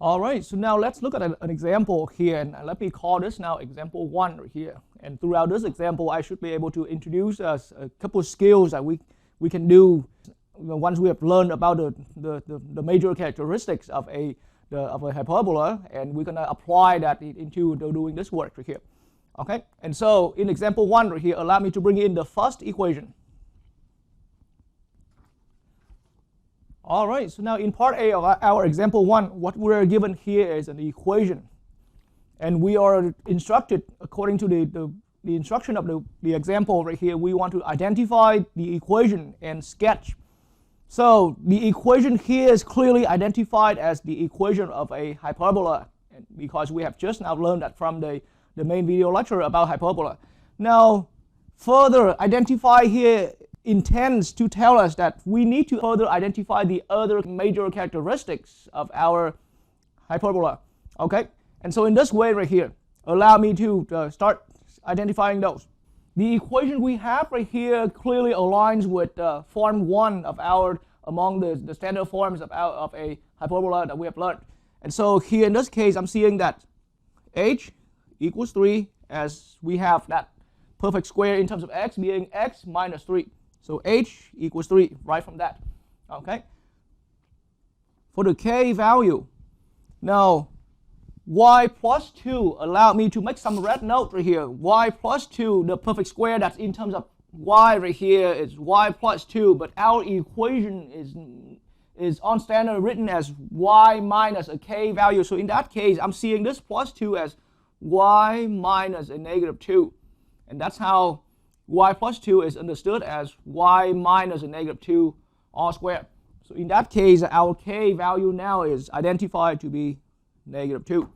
All right, so now let's look at an example here, and let me call this now example 1 right here. And throughout this example, I should be able to introduce us a couple of skills that we can do once we have learned about the major characteristics of a hyperbola, and we're gonna apply that into doing this work right here. Okay, and so in example 1 right here, allow me to bring in the first equation. All right, so now in part A of our example 1, what we're given here is an equation. And we are instructed, according to the instruction of the example right here, we want to identify the equation and sketch. So the equation here is clearly identified as the equation of a hyperbola, because we have just now learned that from the main video lecture about hyperbola. Now, further identify here intends to tell us that we need to further identify the other major characteristics of our hyperbola. Okay, and so in this way right here, allow me to start identifying those. The equation we have right here clearly aligns with form 1 of among the standard forms of a hyperbola that we have learned. And so here in this case, I'm seeing that h equals 3, as we have that perfect square in terms of x being x minus 3. So h equals 3 right from that. Okay. For the k value, now y plus 2, allow me to make some red note right here. Y plus 2, the perfect square that's in terms of y right here is y plus 2, but our equation is on standard written as y minus a k value. So in that case, I'm seeing this plus 2 as y minus a negative 2. And that's how y plus 2 is understood as y minus a negative 2 all squared. So in that case, our k value now is identified to be negative 2.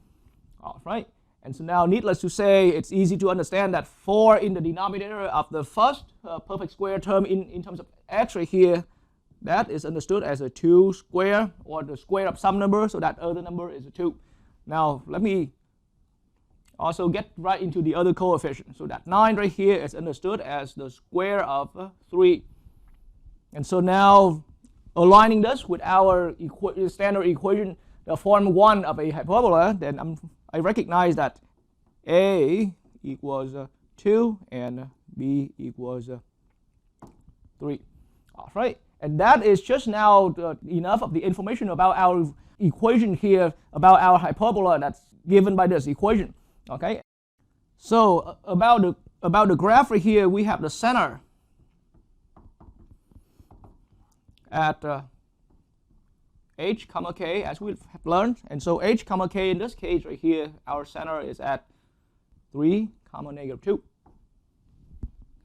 All right. And so now, needless to say, it's easy to understand that 4 in the denominator of the first perfect square term in terms of x right here, that is understood as a 2 square, or the square of some number, so that other number is a 2. Now, let me also get right into the other coefficient. So that 9 right here is understood as the square of 3. And so now, aligning this with our standard equation, the form 1 of a hyperbola, then I recognize that a equals 2 and b equals 3. All right, and that is just now enough of the information about our equation here, about our hyperbola that's given by this equation. Okay, so about the graph right here, we have the center at h comma k, as we have learned, and so h comma k in this case right here, our center is at 3 comma negative 2.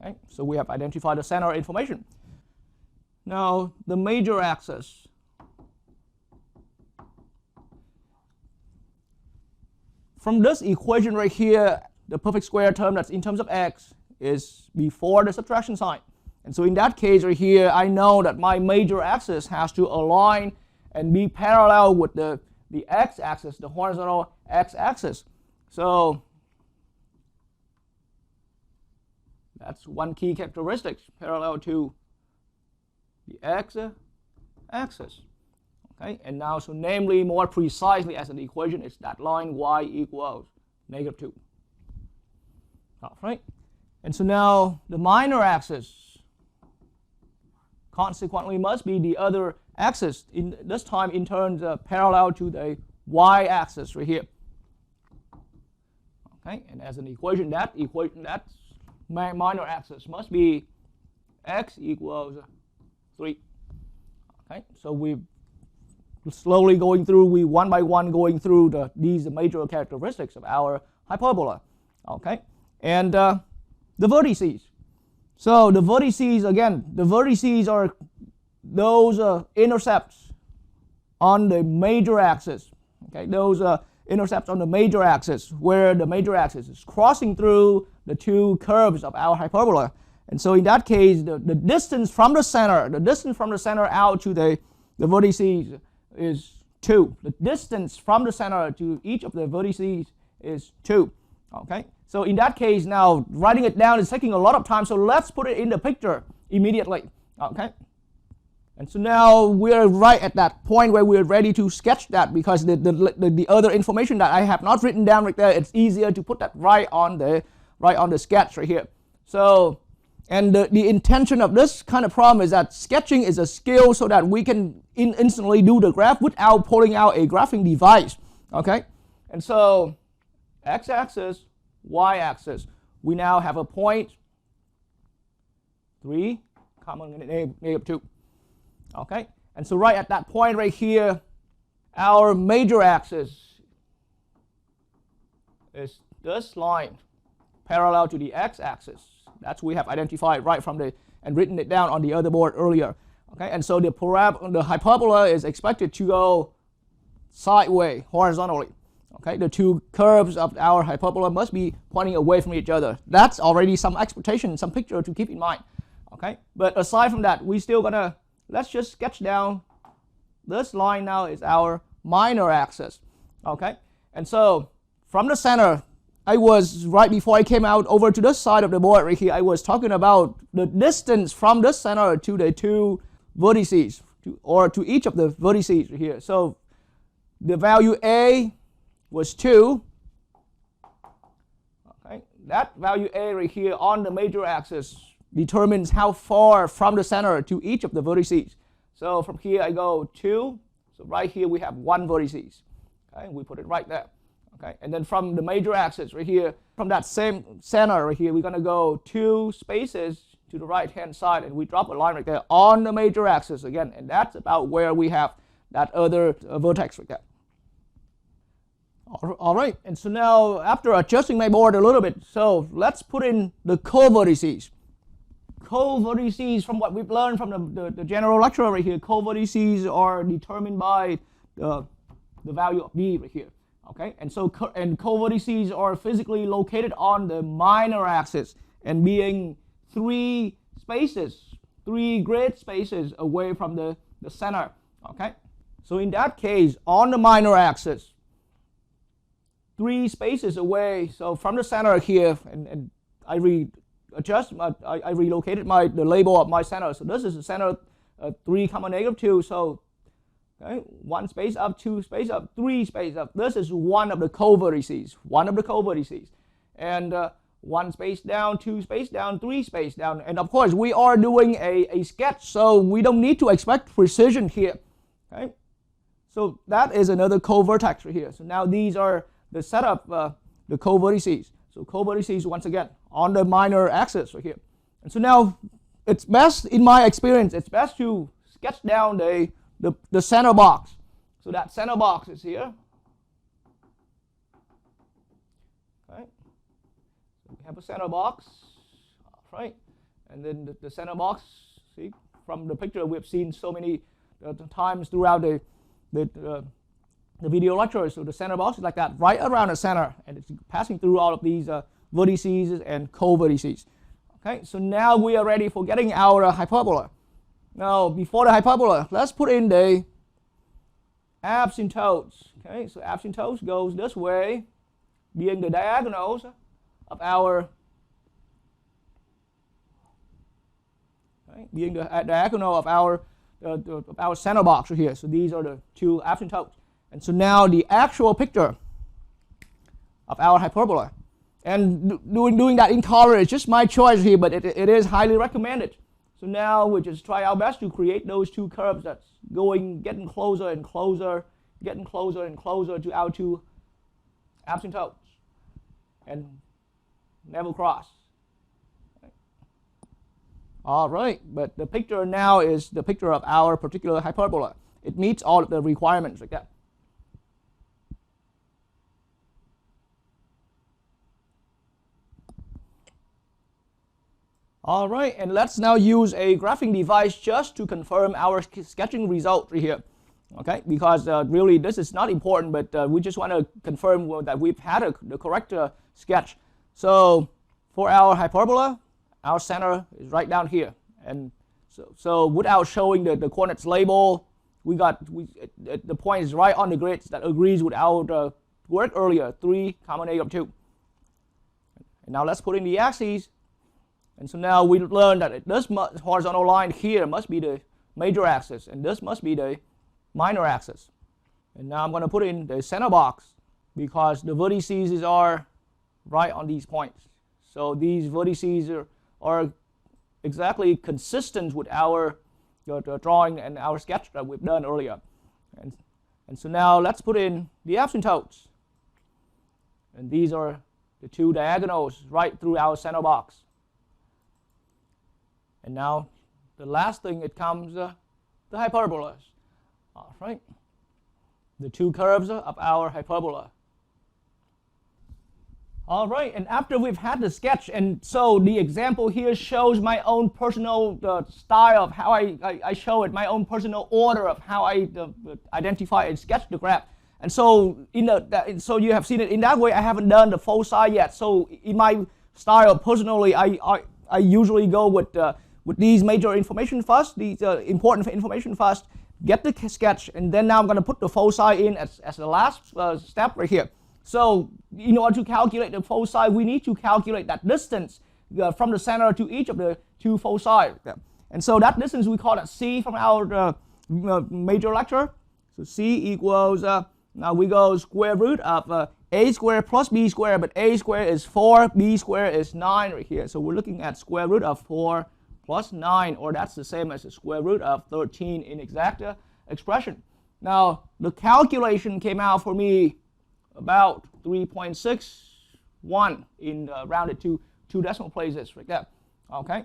Okay, so we have identified the center information. Now the major axis. From this equation right here, the perfect square term that's in terms of x is before the subtraction sign. And so in that case right here, I know that my major axis has to align and be parallel with the x-axis, the horizontal x-axis. So that's one key characteristic, parallel to the x-axis. Okay, and now, so namely, more precisely as an equation, it's that line y equals negative 2. All right, and so now the minor axis consequently must be the other axis, in this time in terms parallel to the y-axis right here. Okay, and as an equation, that minor axis must be x equals 3. Okay, so we're slowly going through, one by one going through these major characteristics of our hyperbola. Okay, and the vertices. So the vertices, again, the vertices are those intercepts on the major axis. Okay, those intercepts on the major axis, where the major axis is crossing through the two curves of our hyperbola. And so in that case, the distance from the center out to the vertices is 2. The distance from the center to each of the vertices is 2. Okay, so in that case, now writing it down is taking a lot of time, so let's put it in the picture immediately. Okay, And so now we're right at that point where we're ready to sketch that, because the other information that I have not written down right there, it's easier to put that right on the sketch right here. So, and the intention of this kind of problem is that sketching is a skill so that we can instantly do the graph without pulling out a graphing device. Okay, and so x-axis, y-axis, we now have a point 3, negative 2. Okay, and so right at that point right here, our major axis is this line parallel to the x-axis. That's what we have identified right from and written it down on the other board earlier. Okay, and so the hyperbola is expected to go sideways, horizontally. Okay, the two curves of our hyperbola must be pointing away from each other. That's already some expectation, some picture to keep in mind. Okay, but aside from that, we still gonna, let's just sketch down this line now is our minor axis. Okay, and so from the center, I was, right before I came out over to this side of the board right here, I was talking about the distance from the center to the two vertices, or to each of the vertices right here. So the value A was 2. Okay, that value A right here on the major axis determines how far from the center to each of the vertices. So from here I go 2. So right here we have 1 vertices. Okay, we put it right there. Okay, and then from the major axis right here, from that same center right here, we're going to go 2 spaces to the right hand side, and we drop a line right there on the major axis again, and that's about where we have that other vertex right there. All right, and so now after adjusting my board a little bit, so let's put in the co-vertices. Co-vertices, from what we've learned from the general lecture right here, co-vertices are determined by the value of B right here. Okay, and so co-vertices are physically located on the minor axis and being 3 grid spaces away from the center. Okay, so in that case, on the minor axis, 3 spaces away, so from the center here, and I relocated the label of my center. So this is the center, 3, negative 2. So okay, 1 space up, 2 space up, 3 space up. This is one of the co-vertices, and 1 space down, 2 space down, 3 space down. And of course, we are doing a sketch, so we don't need to expect precision here. Okay, so that is another co-vertex right here. So now these are the setup, the co-vertices. So co-vertices, once again, on the minor axis right here. And so now it's best, in my experience, it's best to sketch down the center box. So that center box is here. Okay. So we have a center box, right? And then the center box, see, from the picture we've seen so many times throughout the video lecture. So the center box is like that, right around the center, and it's passing through all of these vertices and co-vertices. Okay, so now we are ready for getting our hyperbola. Now, before the hyperbola, let's put in the asymptotes. Okay, so asymptotes goes this way, being the diagonals of our diagonal of our center box right here. So these are the 2 asymptotes. And so now the actual picture of our hyperbola. And doing that in color is just my choice here, but it is highly recommended. So now we just try our best to create those 2 curves that's getting closer and closer to our 2 asymptotes, and never cross. Okay. All right, but the picture now is the picture of our particular hyperbola. It meets all of the requirements like that. All right, and let's now use a graphing device just to confirm our sketching result right here. Okay, because really this is not important, but we just want to confirm that we've had the correct sketch. So for our hyperbola, our center is right down here, and so without showing the coordinates label, the point is right on the grid that agrees with our work earlier, 3, negative 2. And now let's put in the axes. And so now we learned that this horizontal line here must be the major axis, and this must be the minor axis. And now I'm going to put in the center box because the vertices are right on these points. So these vertices are exactly consistent with our drawing and our sketch that we've done earlier. And so now let's put in the asymptotes. And these are the two diagonals right through our center box. And now the last thing, it comes the hyperbolas. All right, the two curves of our hyperbola. All right, and after we've had the sketch, and so the example here shows my own personal style of how I show it, my own personal order of how I identify and sketch the graph. And so so you have seen it in that way. I haven't done the foci yet. So in my style, personally, I usually go with these major information first, these important information first, get the sketch, and then now I'm going to put the foci in as the last step right here. So in order to calculate the foci, we need to calculate that distance from the center to each of the two foci. And so that distance, we call that C from our major lecture. So C equals, now we go square root of a squared plus b squared, but a squared is 4, b squared is 9 right here. So we're looking at square root of 4 plus 9, or that's the same as the square root of 13 in exact expression. Now the calculation came out for me about 3.61 in rounded to 2 decimal places right there. Okay,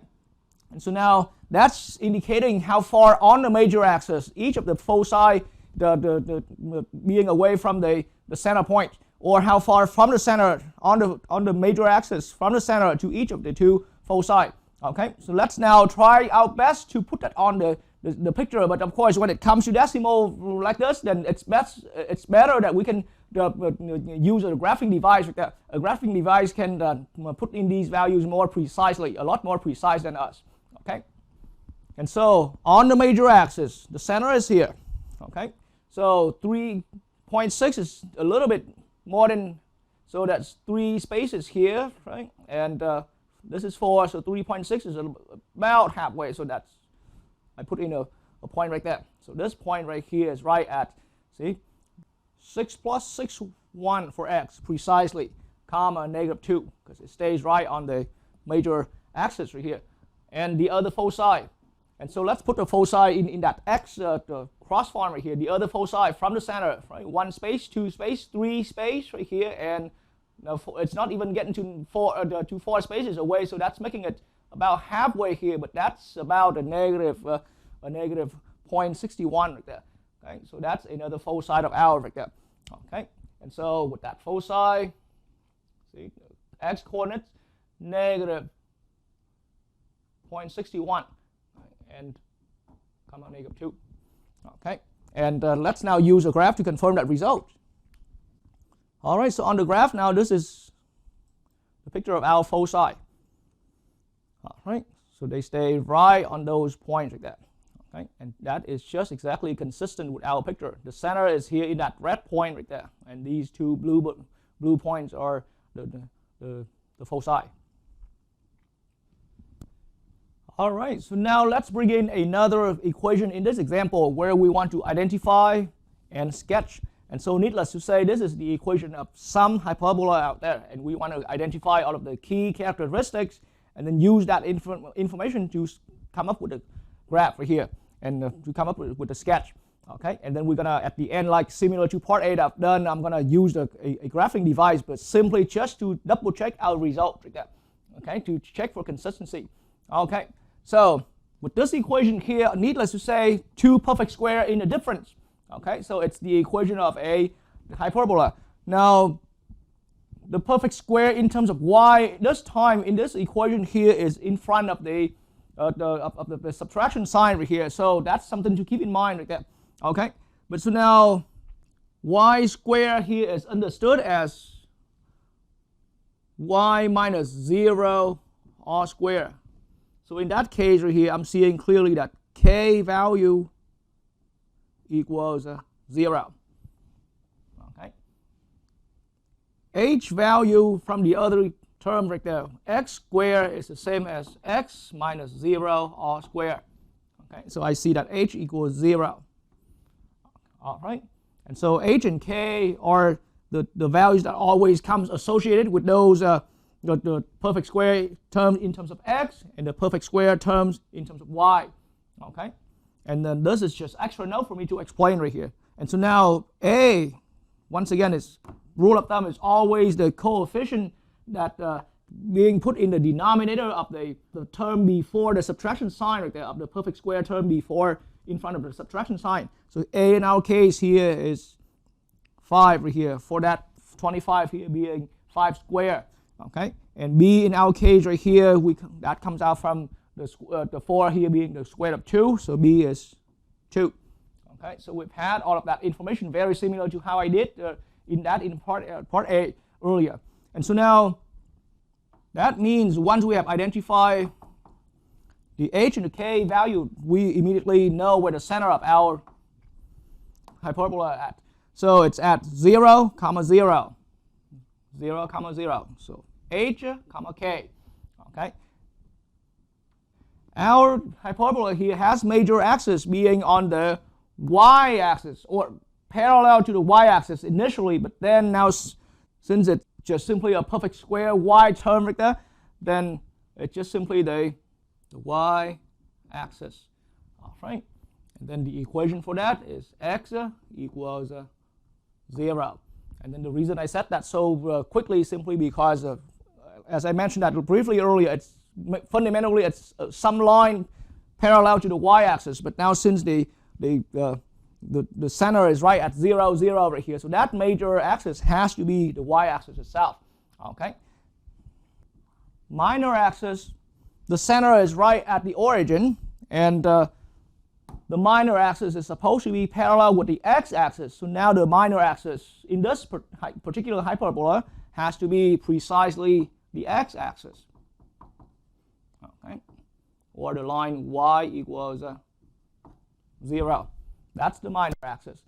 and so now that's indicating how far on the major axis each of the foci being away from the center point, or how far from the center on the major axis from the center to each of the two foci. Okay, so let's now try our best to put that on the picture. But of course, when it comes to decimal like this, then it's better that we can use a graphing device. A graphing device can put in these values more precisely, a lot more precise than us. Okay, and so on the major axis, the center is here. Okay, so 3.6 is a little bit more than, so that's 3 spaces here, right? And this is 4, so 3.6 is about halfway. So that's, I put in a point right there. So this point right here is right at, see, 6 plus 6, 1 for x precisely, comma, -2, because it stays right on the major axis right here. And the other foci. And so let's put the foci in that x cross form right here. The other foci from the center, right? 1 space, 2 space, 3 space right here, and it's not even getting to 4 spaces away. So that's making it about halfway here, but that's about a negative 0.61 right there. Okay, so that's another foci of ours right there. Okay, and so with that foci, see, x coordinates negative 0.61 and comma -2. Okay, and let's now use a graph to confirm that result. All right, so on the graph now, this is the picture of our foci. All right, so they stay right on those points like that. Okay, and that is just exactly consistent with our picture. The center is here in that red point right there, and these two blue points are the foci. All right, so now let's bring in another equation in this example where we want to identify and sketch. And so needless to say, this is the equation of some hyperbola out there, and we want to identify all of the key characteristics and then use that information to come up with a graph right here and to come up with a sketch. Okay, and then we're gonna, at the end, like similar to part 8 I've done, I'm gonna use a graphing device, but simply just to double check our result right there. Okay, to check for consistency. Okay, so with this equation here, needless to say, 2 perfect square in the difference. Okay, so it's the equation of a hyperbola. Now, the perfect square in terms of y, this time in this equation here is in front of the subtraction sign right here. So that's something to keep in mind right there. Okay, but so now y square here is understood as y minus 0 r square. So in that case right here, I'm seeing clearly that k value equals 0. Okay. H value from the other term right there, x squared is the same as x minus 0 r squared. Okay, so I see that h equals 0. All right, and so h and k are the values that always comes associated with those the perfect square terms in terms of x and the perfect square terms in terms of y. Okay, and then this is just extra note for me to explain right here. And so now a, once again, is rule of thumb is always the coefficient that being put in the denominator of the term before the subtraction sign right there, of the perfect square term before in front of the subtraction sign. So a in our case here is 5 right here, for that 25 here being 5 square. Okay, and b in our case right here, that comes out from the 4 here being the square of 2, so b is 2. Okay, so we've had all of that information, very similar to how I did in part A earlier. And so now that means once we have identified the h and the k value, we immediately know where the center of our hyperbola is at. So it's at 0, 0, 0, 0. So h, k. Okay. Our hyperbola here has major axis being on the y-axis, or parallel to the y-axis initially, but then now since it's just simply a perfect square y term right there, then it's just simply the y-axis. All right, and then the equation for that is x equals 0. And then the reason I said that so quickly is simply because, as I mentioned that briefly earlier, it's fundamentally it's some line parallel to the y-axis, but now since the center is right at 0, 0 right here, so that major axis has to be the y-axis itself. Okay. Minor axis, the center is right at the origin, and the minor axis is supposed to be parallel with the x-axis. So now the minor axis in this particular hyperbola has to be precisely the x-axis. Okay, or the line y equals 0. That's the minor axis.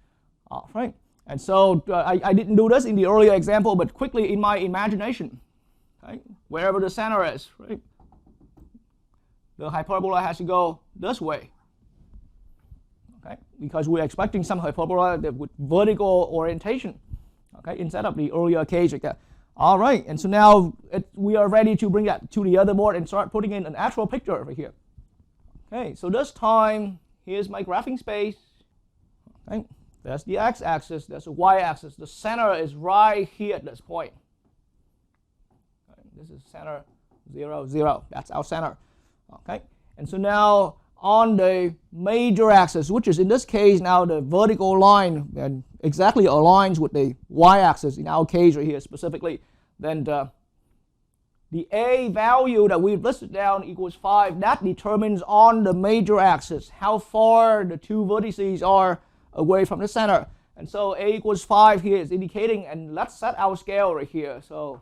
All right, and so I didn't do this in the earlier example, but quickly in my imagination, okay, wherever the center is, right, the hyperbola has to go this way. Okay, because we're expecting some hyperbola with vertical orientation. Okay, instead of the earlier case like that. All right, and so now we are ready to bring that to the other board and start putting in an actual picture over here. Okay, so this time, here's my graphing space. Okay, that's the x-axis, that's the y-axis. The center is right here at this point. Okay, this is center 0, 0. That's our center. Okay, and so now on the major axis, which is in this case now the vertical line and exactly aligns with the y-axis in our case right here specifically, then the a value that we've listed down equals 5. That determines on the major axis how far the two vertices are away from the center. And so a equals 5 here is indicating, and let's set our scale right here. So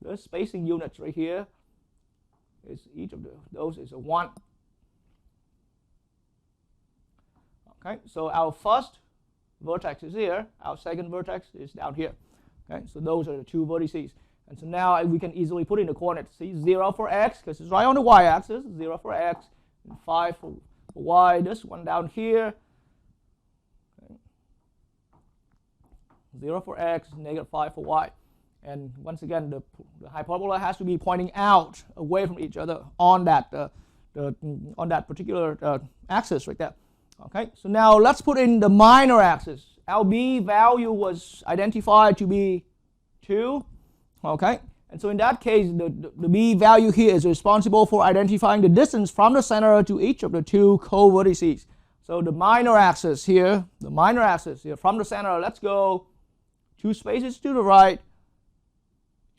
the spacing units right here is each of those is a 1. Okay, so our first vertex is here, our second vertex is down here. Okay, so those are the two vertices. And so now we can easily put in the coordinates. See, 0 for x, because it's right on the y-axis, 0 for x, and 5 for y, this one down here. Okay. 0 for x, negative 5 for y. And once again, the hyperbola has to be pointing out away from each other on that, on that particular axis right there. Okay, so now let's put in the minor axis. Our b value was identified to be 2. Okay, and so in that case, the b value here is responsible for identifying the distance from the center to each of the two co-vertices. So the minor axis here from the center, let's go 2 spaces to the right,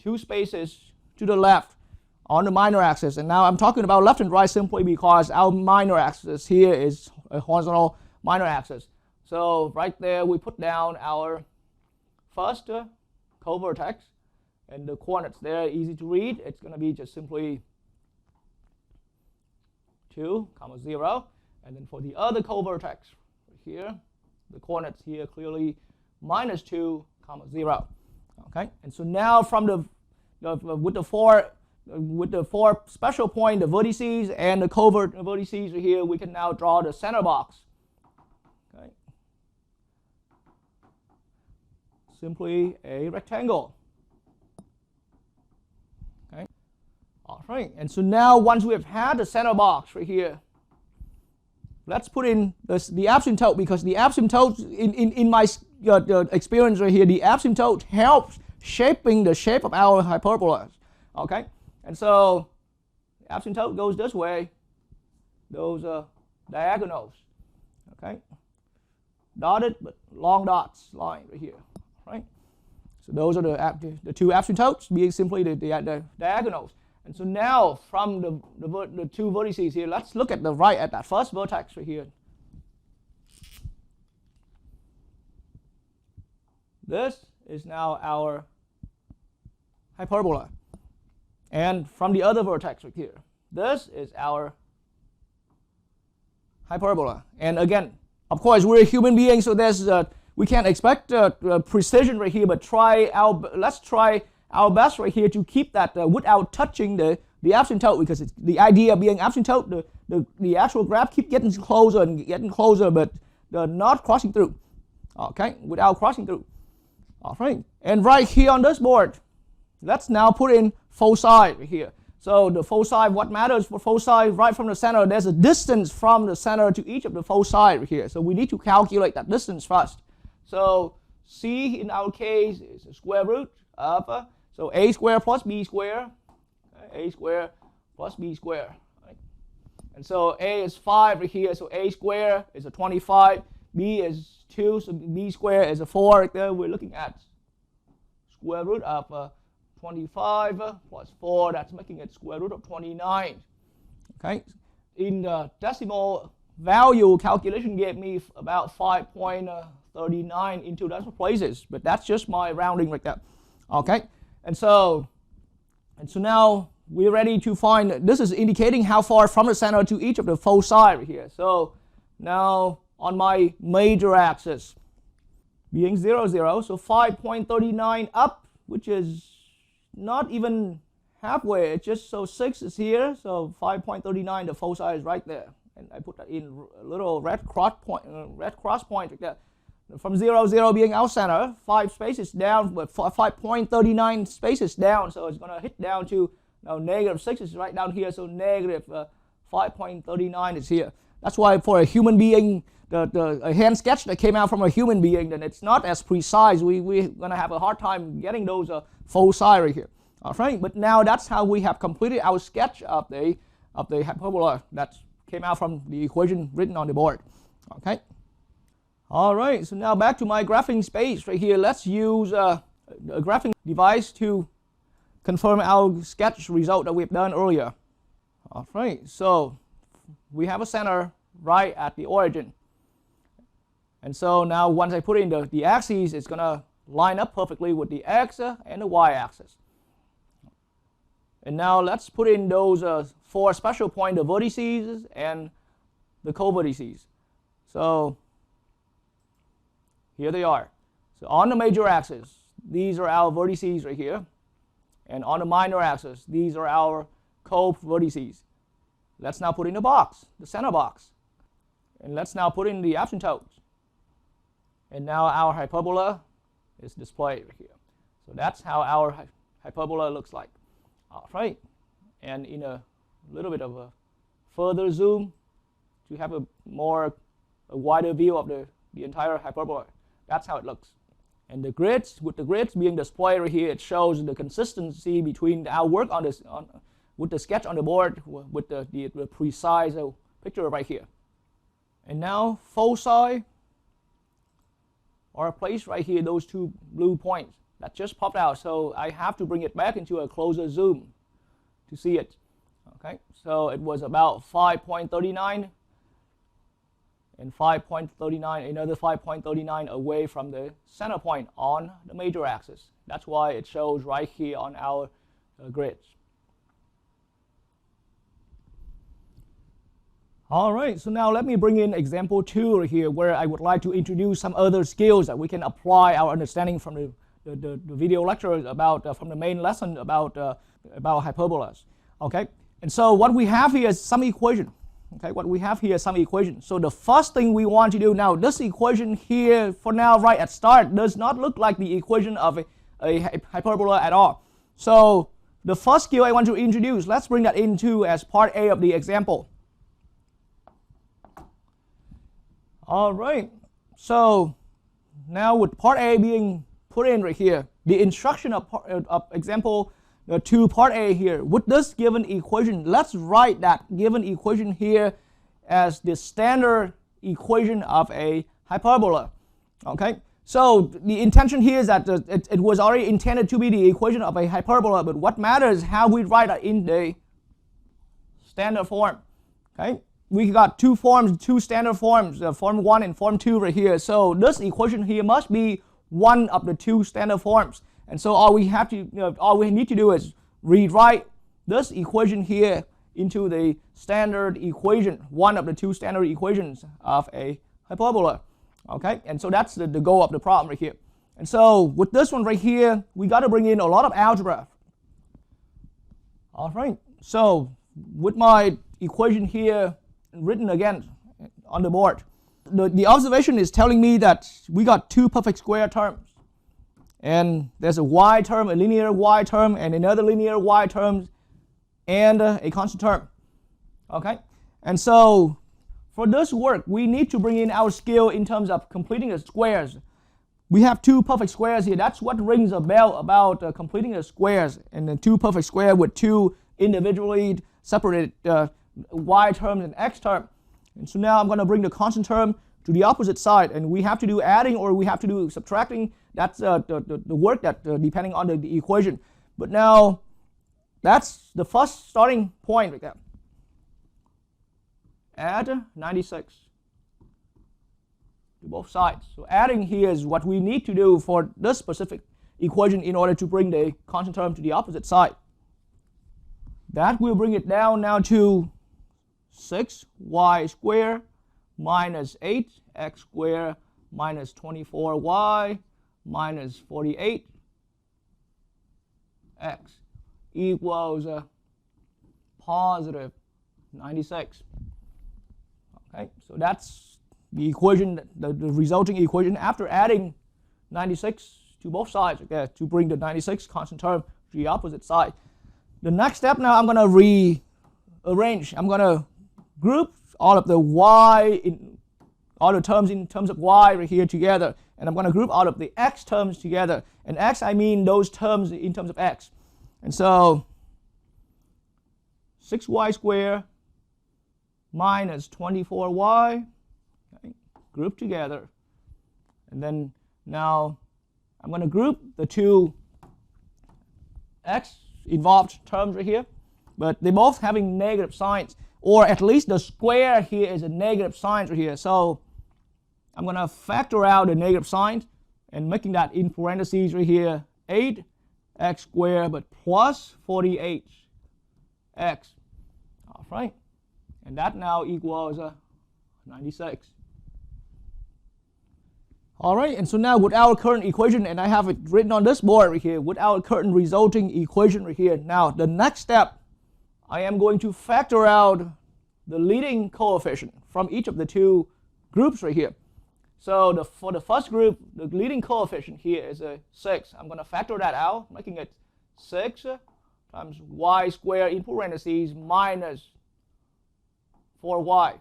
2 spaces to the left on the minor axis. And now I'm talking about left and right simply because our minor axis here is a horizontal minor axis. So right there we put down our first co-vertex, and the coordinates there are easy to read. It's going to be just simply 2, 0. And then for the other co-vertex here, the coordinates here clearly minus 2, 0. Okay, and so now from with the 4 with the 4 special point, the vertices and the covert vertices right here, we can now draw the center box. Okay. Simply a rectangle. Okay. All right. And so now once we have had the center box right here, let's put in the asymptote, because the asymptote in my experience right here, the asymptote helps shaping the shape of our hyperbolas. Okay. And so the asymptote goes this way, those diagonals, okay, dotted but long dots line right here, right? So those are the 2 asymptotes being simply the diagonals. And so now from the 2 vertices here, let's look at the right at that first vertex right here. This is now our hyperbola. And from the other vertex right here, this is our hyperbola. And again, of course, we're a human being, so there's we can't expect precision right here, but let's try our best right here to keep that without touching the asymptote, because it's the idea of being asymptote, the actual graph keep getting closer and getting closer, but not crossing through. Okay, without crossing through. All right, and right here on this board, let's now put in foci right here. So the foci, what matters for foci right from the center, there's a distance from the center to each of the foci right here. So we need to calculate that distance first. So C in our case is the square root of, so a squared plus b squared, a squared plus b squared. Right? And so a is 5 right here, so a squared is a 25, b is 2, so b squared is a 4 right there. We're looking at square root of 25 plus 4, that's making it square root of 29. Okay, in the decimal value calculation gave me about 5.39 into decimal places, but that's just my rounding right there. Okay, and so now we're ready to find, this is indicating how far from the center to each of the foci right here. So now on my major axis being 0, 0, so 5.39 up, which is not even halfway, it's just, so 6 is here, so 5.39, the foci is right there, and I put that in a little red cross point right there. From 0, 0 being our center, 5 spaces down, but 5.39 spaces down, so it's going to hit down to, now negative 6 is right down here, so negative 5.39 is here. That's why for a human being, a hand sketch that came out from a human being, then it's not as precise. We're going to have a hard time getting those foci right here. All right, but now that's how we have completed our sketch of the hyperbola that came out from the equation written on the board. Okay. All right, so now back to my graphing space right here. Let's use a graphing device to confirm our sketch result that we've done earlier. All right, so we have a center right at the origin. And so now once I put in the axes, it's going to line up perfectly with the x and the y axis. And now let's put in those 4 special point, the vertices and the co-vertices. So here they are. So on the major axis, these are our vertices right here. And on the minor axis, these are our co-vertices. Let's now put in the box, the center box. And let's now put in the asymptotes. And now our hyperbola is displayed right here. So that's how our hyperbola looks like. All right. And in a little bit of a further zoom to have a wider view of the entire hyperbola. That's how it looks. And the grids, with the grids being displayed right here, it shows the consistency between our work on this, with the sketch on the board, with the precise picture right here. And now foci are placed right here, those 2 blue points that just popped out. So I have to bring it back into a closer zoom to see it. Okay, so it was about 5.39 and 5.39, another 5.39 away from the center point on the major axis. That's why it shows right here on our grids. All right, so now let me bring in example 2 here, where I would like to introduce some other skills that we can apply our understanding from the video lectures about from the main lesson about hyperbolas. Okay, and so what we have here is some equation. Okay, what we have here is some equation. So the first thing we want to do now, this equation here for now right at start does not look like the equation of a hyperbola at all. So the first skill I want to introduce, let's bring that into as part A of the example. All right, so now with part A being put in right here, the instruction of example 2 part A here, with this given equation, let's write that given equation here as the standard equation of a hyperbola. Okay, so the intention here is that it was already intended to be the equation of a hyperbola, but what matters is how we write it in the standard form. Okay, we got two forms, two standard forms, form 1 and form 2 right here. So this equation here must be one of the two standard forms. And so all we need to do is rewrite this equation here into the standard equation, one of the two standard equations of a hyperbola. Okay, and so that's the goal of the problem right here. And so with this one right here, we got to bring in a lot of algebra. All right, so with my equation here written again on the board, the observation is telling me that we got two perfect square terms. And there's a y term, a linear y term, and another linear y term, and a constant term. Okay, and so for this work, we need to bring in our skill in terms of completing the squares. We have two perfect squares here. That's what rings a bell about completing the squares, and the two perfect square with two individually separated y terms and x term. And so now I'm going to bring the constant term to the opposite side, and we have to do adding or we have to do subtracting. That's the work that depending on the equation. But now that's the first starting point right there. Add 96 to both sides. So adding here is what we need to do for this specific equation in order to bring the constant term to the opposite side. That will bring it down now to 6y squared minus 8x squared minus 24y minus 48x equals positive 96. Okay, so that's the equation, the resulting equation after adding 96 to both sides, okay, to bring the 96 constant term to the opposite side. The next step now, I'm going to rearrange. I'm going to group all of the y all the terms in terms of y right here together, and I'm going to group all of the x terms together. And x, I mean those terms in terms of x. And so 6y squared minus 24y, okay, grouped together. And then now I'm going to group the two x involved terms right here, but they're both having negative signs, or at least the square here is a negative sign right here. So I'm going to factor out the negative signs and making that in parentheses right here, 8x squared but plus 48x. All right, and that now equals 96. All right, and so now with our current equation, and I have it written on this board right here, with our current resulting equation right here, now the next step, I am going to factor out the leading coefficient from each of the two groups right here. So for the first group, the leading coefficient here is a 6. I'm going to factor that out, making it 6 times y squared in parentheses minus 4y.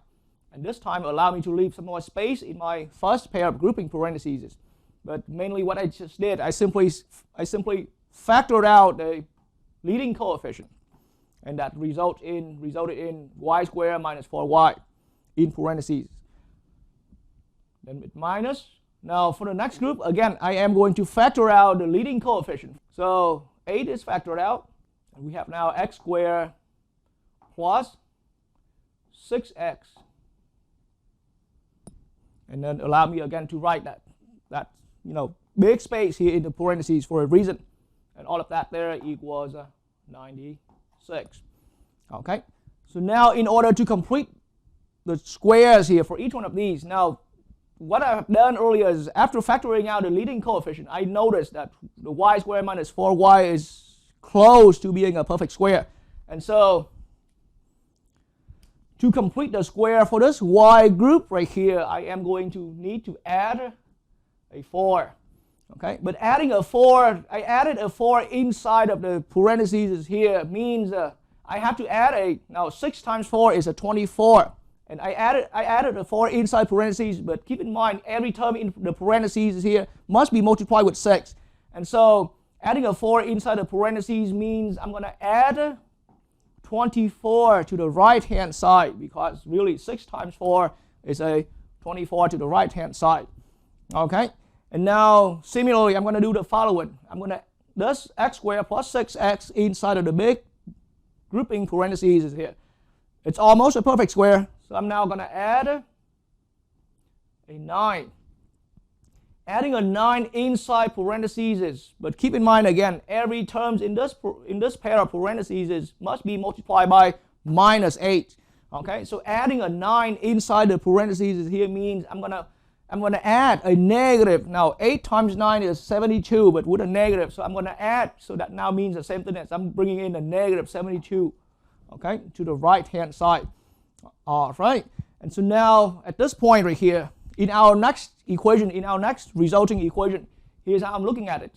And this time allow me to leave some more space in my first pair of grouping parentheses. But mainly what I just did, I simply factored out the leading coefficient, and that resulted in y squared minus 4y in parentheses. Then with minus. Now for the next group, again, I am going to factor out the leading coefficient. So 8 is factored out, and we have now x squared plus 6x. And then allow me again to write that big space here in the parentheses for a reason. And all of that there equals 96. Okay, so now in order to complete the squares here for each one of these, now what I've done earlier is after factoring out the leading coefficient, I noticed that the y squared minus 4y is close to being a perfect square. And so to complete the square for this y group right here, I am going to need to add a 4. Okay, but adding a 4, I added a 4 inside of the parentheses here means I have to add now 6 times 4 is a 24. And I added a 4 inside parentheses, but keep in mind every term in the parentheses here must be multiplied with 6. And so adding a 4 inside the parentheses means I'm going to add 24 to the right hand side, because really 6 times 4 is a 24 to the right hand side. Okay, and now similarly I'm going to do the following. I'm going to this x squared plus 6x inside of the big grouping parentheses is here. It's almost a perfect square. So I'm now going to add a 9. Adding a 9 inside parentheses, but keep in mind again, every term in this pair of parentheses must be multiplied by minus 8. Okay, so adding a 9 inside the parentheses here means I'm gonna add a negative. Now 8 times 9 is 72, but with a negative, so I'm going to add. So that now means the same thing as I'm bringing in a negative 72. Okay, to the right hand side. All right, and so now at this point right here, in our next equation, in our next resulting equation, here's how I'm looking at it.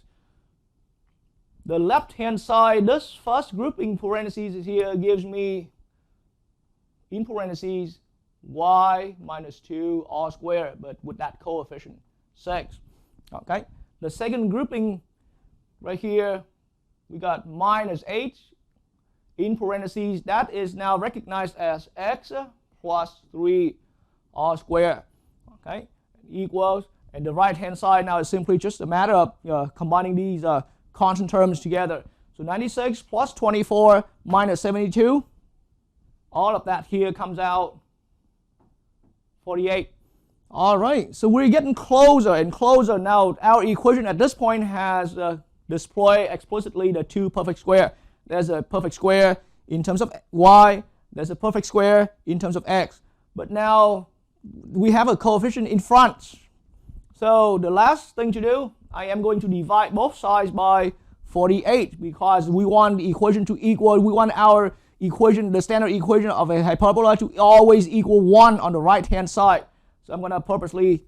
The left hand side, this first grouping parentheses here gives me, in parentheses, y minus 2 all squared, but with that coefficient 6. Okay, the second grouping right here, we got minus 8 in parentheses. That is now recognized as x plus 3 all squared. Okay, equals, and the right hand side now is simply just a matter of combining these constant terms together. So 96 plus 24 minus 72, all of that here comes out 48. All right, so we're getting closer and closer now. Our equation at this point has displayed explicitly the two perfect square. There's a perfect square in terms of y, there's a perfect square in terms of x. But now we have a coefficient in front. So the last thing to do, I am going to divide both sides by 48, because we want the equation to equal, we want our equation, the standard equation of a hyperbola, to always equal 1 on the right hand side. So I'm going to purposely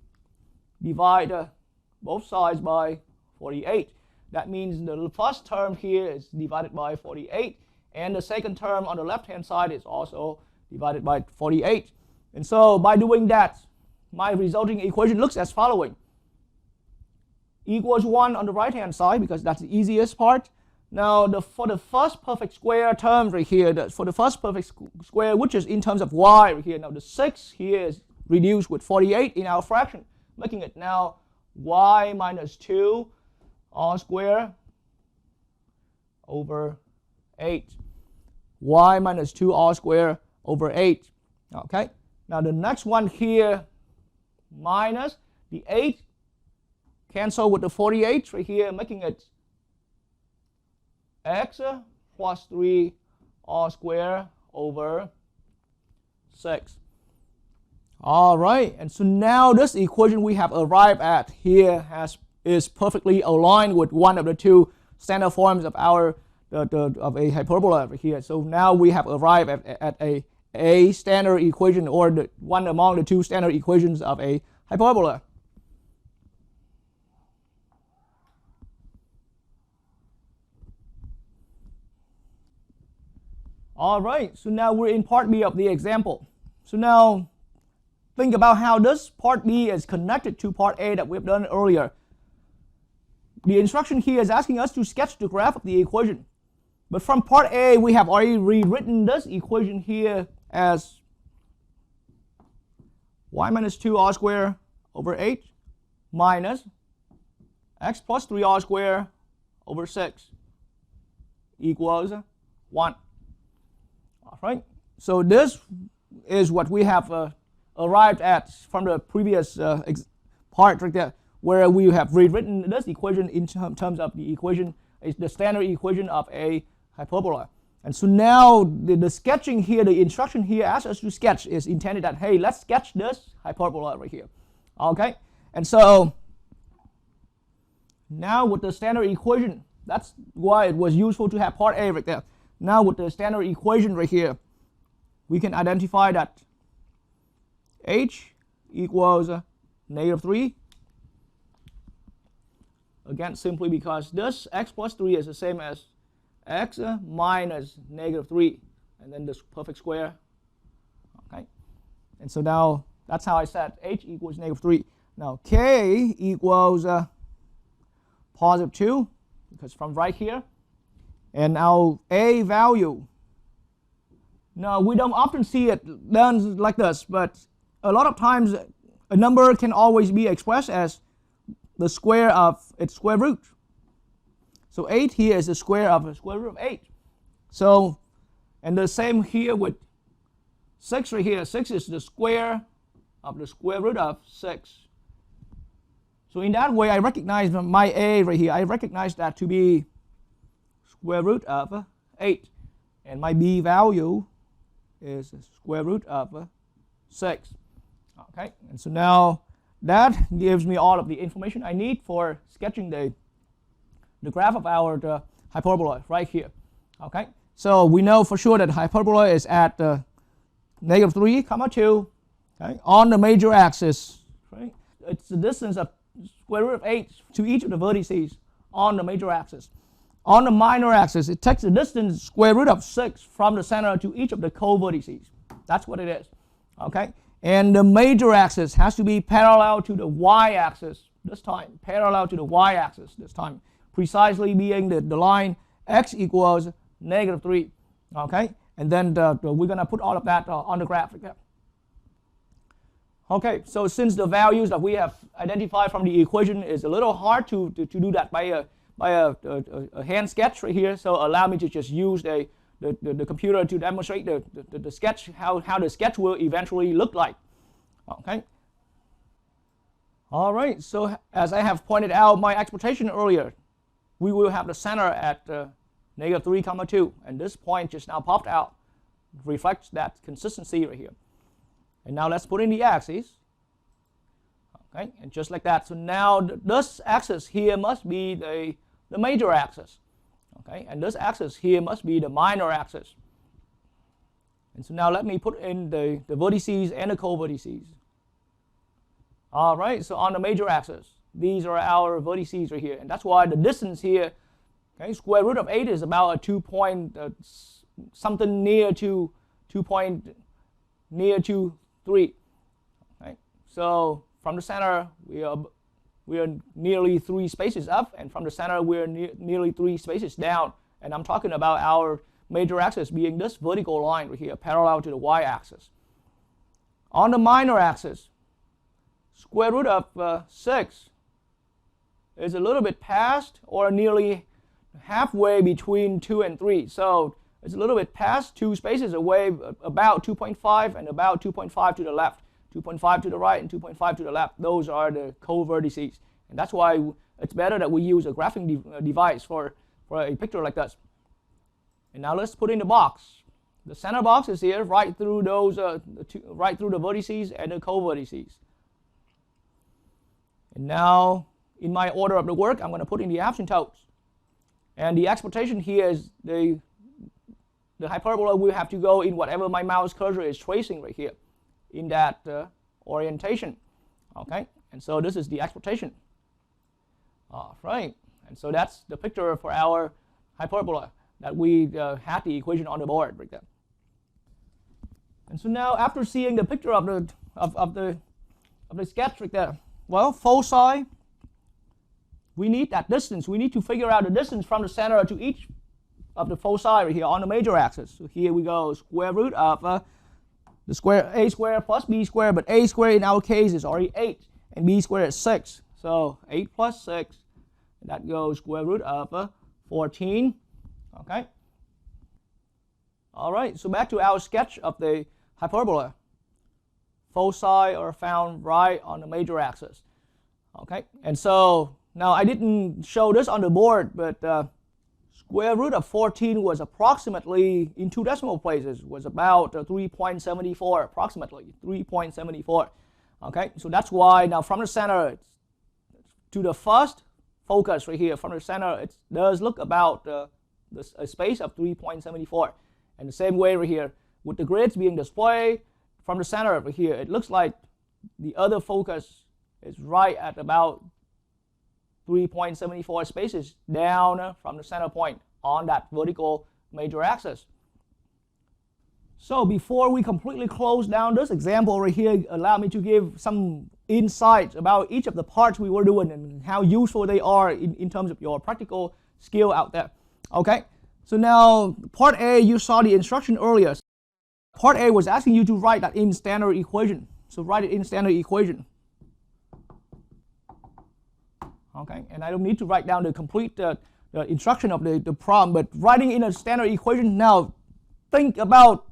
divide both sides by 48. That means the first term here is divided by 48, and the second term on the left hand side is also divided by 48. And so by doing that, my resulting equation looks as following. Equals 1 on the right hand side, because that's the easiest part. Now for the first perfect square term right here, for the first perfect square, which is in terms of y right here, now the 6 here is reduced with 48 in our fraction, making it now y minus 2 all square over 8. Y minus 2 all square over 8. Okay, now the next one here, minus the 8 cancel with the 48 right here, making it x plus 3 all square over 6. All right, and so now this equation we have arrived at here is perfectly aligned with one of the two standard forms of our of a hyperbola over here. So now we have arrived at a standard equation, or one among the two standard equations of a hyperbola. All right, so now we're in part B of the example. So now think about how this part B is connected to part A that we've done earlier. The instruction here is asking us to sketch the graph of the equation. But from part A, we have already rewritten this equation here as y minus 2 all square over 8 minus x plus 3 all square over 6 equals 1. All right, so this is what we have arrived at from the previous part right there, where we have rewritten this equation in terms of the equation, the standard equation of a hyperbola. And so now the sketching here, the instruction here asks us to sketch is intended that, hey, let's sketch this hyperbola right here. Okay, and so now with the standard equation, that's why it was useful to have part A right there. Now with the standard equation right here, we can identify that h equals -3. Again, simply because this x plus 3 is the same as x minus -3, and then this perfect square. Okay, and so now that's how I set h equals -3. Now k equals positive 2, because from right here. And now a value. Now we don't often see it done like this, but a lot of times a number can always be expressed as the square of its square root. So 8 here is the square of the square root of 8. So, and the same here with 6 right here. 6 is the square of the square root of 6. So in that way, I recognize my a right here. I recognize that to be square root of 8. And my b value is square root of 6. Okay, and so now that gives me all of the information I need for sketching the graph of our hyperbola right here. Okay, so we know for sure that hyperbola is at -3, 2, okay, on the major axis. Right? It's the distance of square root of 8 to each of the vertices on the major axis. On the minor axis, it takes the distance square root of 6 from the center to each of the co-vertices. That's what it is. Okay, and the major axis has to be parallel to the y-axis this time, parallel to the y-axis this time, precisely being the line x equals -3. Okay, and then we're going to put all of that on the graph again. Okay, so since the values that we have identified from the equation is a little hard to do that by a hand sketch right here, so allow me to just use the computer to demonstrate the sketch, how the sketch will eventually look like. Okay. All right, so as I have pointed out my expectation earlier, we will have the center at -3, 2, and this point just now popped out, reflects that consistency right here. And now let's put in the axes. Okay, and just like that. So now this axis here must be the major axis. Okay, and this axis here must be the minor axis. And so now let me put in the vertices and the co-vertices. All right, so on the major axis, these are our vertices right here, and that's why the distance here, okay, square root of 8 is about a 2 point something near to 3. Okay, so from the center we are nearly 3 spaces up, and from the center we are nearly 3 spaces down. And I'm talking about our major axis being this vertical line right here, parallel to the y-axis. On the minor axis, square root of 6 is a little bit past, or nearly halfway between 2 and 3. So it's a little bit past 2 spaces away, about 2.5 and about 2.5 to the left. 2.5 to the right and 2.5 to the left. Those are the co-vertices. And that's why it's better that we use a graphing device for a picture like this. And now let's put in the box. The center box is here, right through those, right through the vertices and the co-vertices. And now, in my order of the work, I'm going to put in the asymptotes. And the expectation here is the hyperbola will have to go in whatever my mouse cursor is tracing right here, in that orientation. Okay, and so this is the expectation. All right, and so that's the picture for our hyperbola that we had the equation on the board right there. And so now, after seeing the picture of the sketch right there, well, foci, we need that distance. We need to figure out the distance from the center to each of the foci right here on the major axis. So here we go, square root of the square a squared plus b squared, but a squared in our case is already 8, and b squared is 6. So 8 plus 6, that goes square root of 14. Okay. All right, so back to our sketch of the hyperbola. Foci are found right on the major axis. Okay, and so now I didn't show this on the board, but square root of 14 was approximately, in 2 decimal places, was about 3.74, approximately 3.74. Okay, so that's why now from the center to the first focus right here, from the center, it does look about a space of 3.74. And the same way right here, with the grids being displayed from the center over here, it looks like the other focus is right at about 3.74 spaces down from the center point on that vertical major axis. So before we completely close down this example right here, allow me to give some insights about each of the parts we were doing and how useful they are in terms of your practical skill out there. Okay, so now part A, you saw the instruction earlier. Part A was asking you to write that in standard equation. So write it in standard equation. Okay, and I don't need to write down the complete the instruction of the problem, but writing in a standard equation. Now think about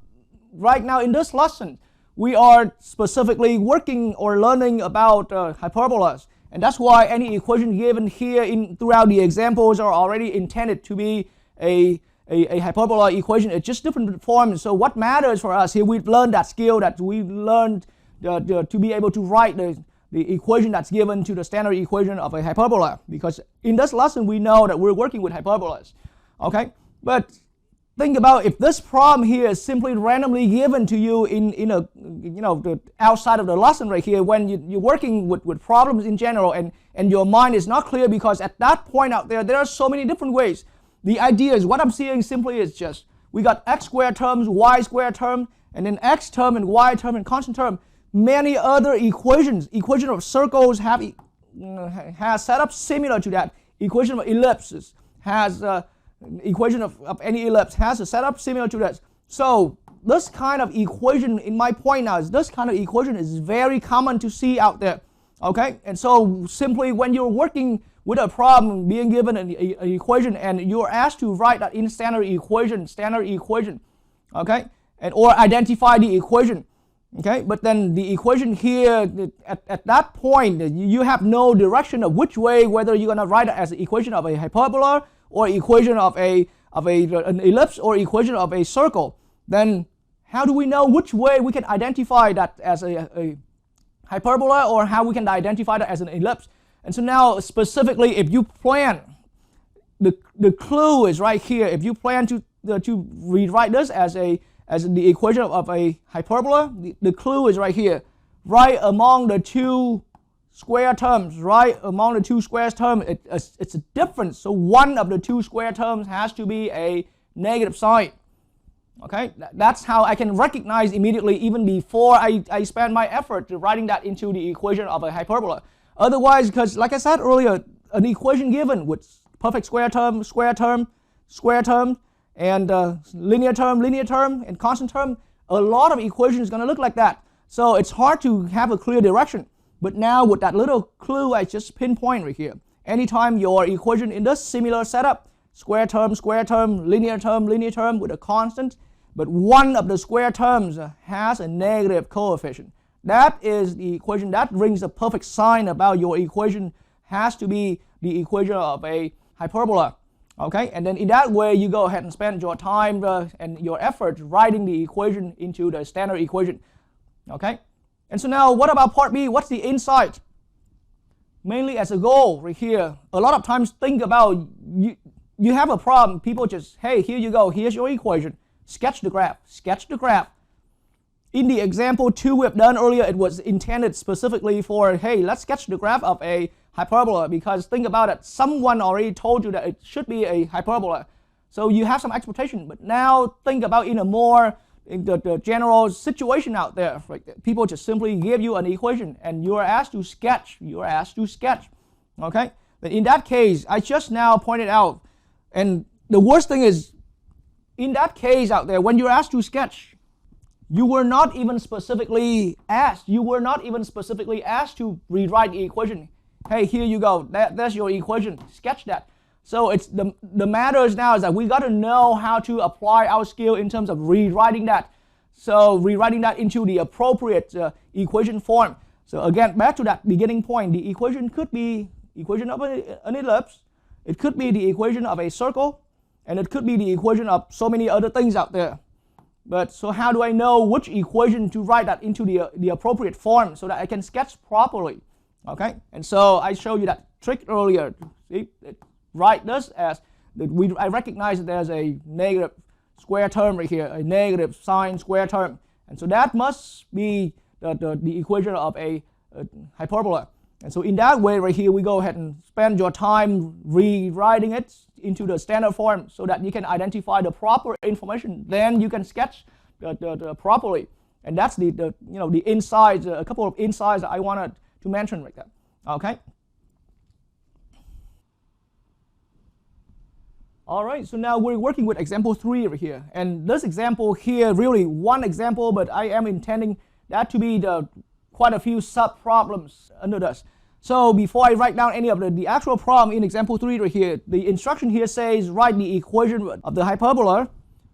right now in this lesson, we are specifically working or learning about hyperbolas, and that's why any equation given here throughout the examples are already intended to be a hyperbola equation. It's just different forms. So what matters for us here, we've learned that skill that we learned to be able to write the equation that's given to the standard equation of a hyperbola, because in this lesson we know that we're working with hyperbolas. Okay, but think about if this problem here is simply randomly given to you in a outside of the lesson right here, when you're working with problems in general and your mind is not clear, because at that point out there are so many different ways. The idea is what I'm seeing simply is just we got x squared terms, y squared term, and then x term and y term and constant term. Many other equation of circles has setup similar to that. Equation of ellipses has equation of any ellipse has a setup similar to that. So this kind of equation, in my point now, is this kind of equation is very common to see out there. Okay, and so simply when you're working with a problem, being given an equation, and you're asked to write that in standard equation, okay, and or identify the equation. Okay, but then the equation here, at that point, you have no direction of which way, whether you're going to write it as an equation of a hyperbola or equation of an ellipse or equation of a circle. Then how do we know which way we can identify that as a hyperbola or how we can identify that as an ellipse? And so now specifically, if you plan, the clue is right here. If you plan to rewrite this as the equation of a hyperbola, the clue is right here. Right among the two square terms, it's a difference. So one of the two square terms has to be a negative sign. Okay, that's how I can recognize immediately, even before I spend my effort to writing that into the equation of a hyperbola. Otherwise, because like I said earlier, an equation given with perfect square term, and linear term, and constant term, a lot of equations is going to look like that. So it's hard to have a clear direction. But now with that little clue I just pinpoint right here, anytime your equation in this similar setup, square term, linear term with a constant, but one of the square terms has a negative coefficient. That is the equation that brings a perfect sign about your equation has to be the equation of a hyperbola. Okay, and then in that way you go ahead and spend your time and your effort writing the equation into the standard equation. Okay, and so now what about part B? What's the insight? Mainly as a goal right here. A lot of times think about you have a problem, people just, hey, here you go, here's your equation. Sketch the graph. In the example 2 we've done earlier, it was intended specifically for, hey, let's sketch the graph of a hyperbola, because think about it, someone already told you that it should be a hyperbola. So you have some expectation, but now think about in a more the general situation out there. Right? People just simply give you an equation and you are asked to sketch. Okay? But in that case, I just now pointed out, and the worst thing is, in that case out there, when you're asked to sketch, you were not even specifically asked. To rewrite the equation. Hey, here you go. That's your equation. Sketch that. So it's the matters now is that we got to know how to apply our skill in terms of rewriting that. So rewriting that into the appropriate equation form. So again, back to that beginning point, the equation could be equation of an ellipse. It could be the equation of a circle, and it could be the equation of so many other things out there. But so how do I know which equation to write that into the appropriate form so that I can sketch properly? Okay, and so I showed you that trick earlier. See, write this as I recognize that there's a negative square term right here, a negative sine square term, and so that must be the equation of a hyperbola. And so in that way right here, we go ahead and spend your time rewriting it into the standard form so that you can identify the proper information. Then you can sketch properly. And that's the insights, a couple of insights that I wanted to mention right there. Okay. All right, so now we're working with example 3 over here. And this example here, really one example, but I am intending that to be quite a few sub-problems under this. So before I write down any of the actual problem in example 3 right here, the instruction here says write the equation of the hyperbola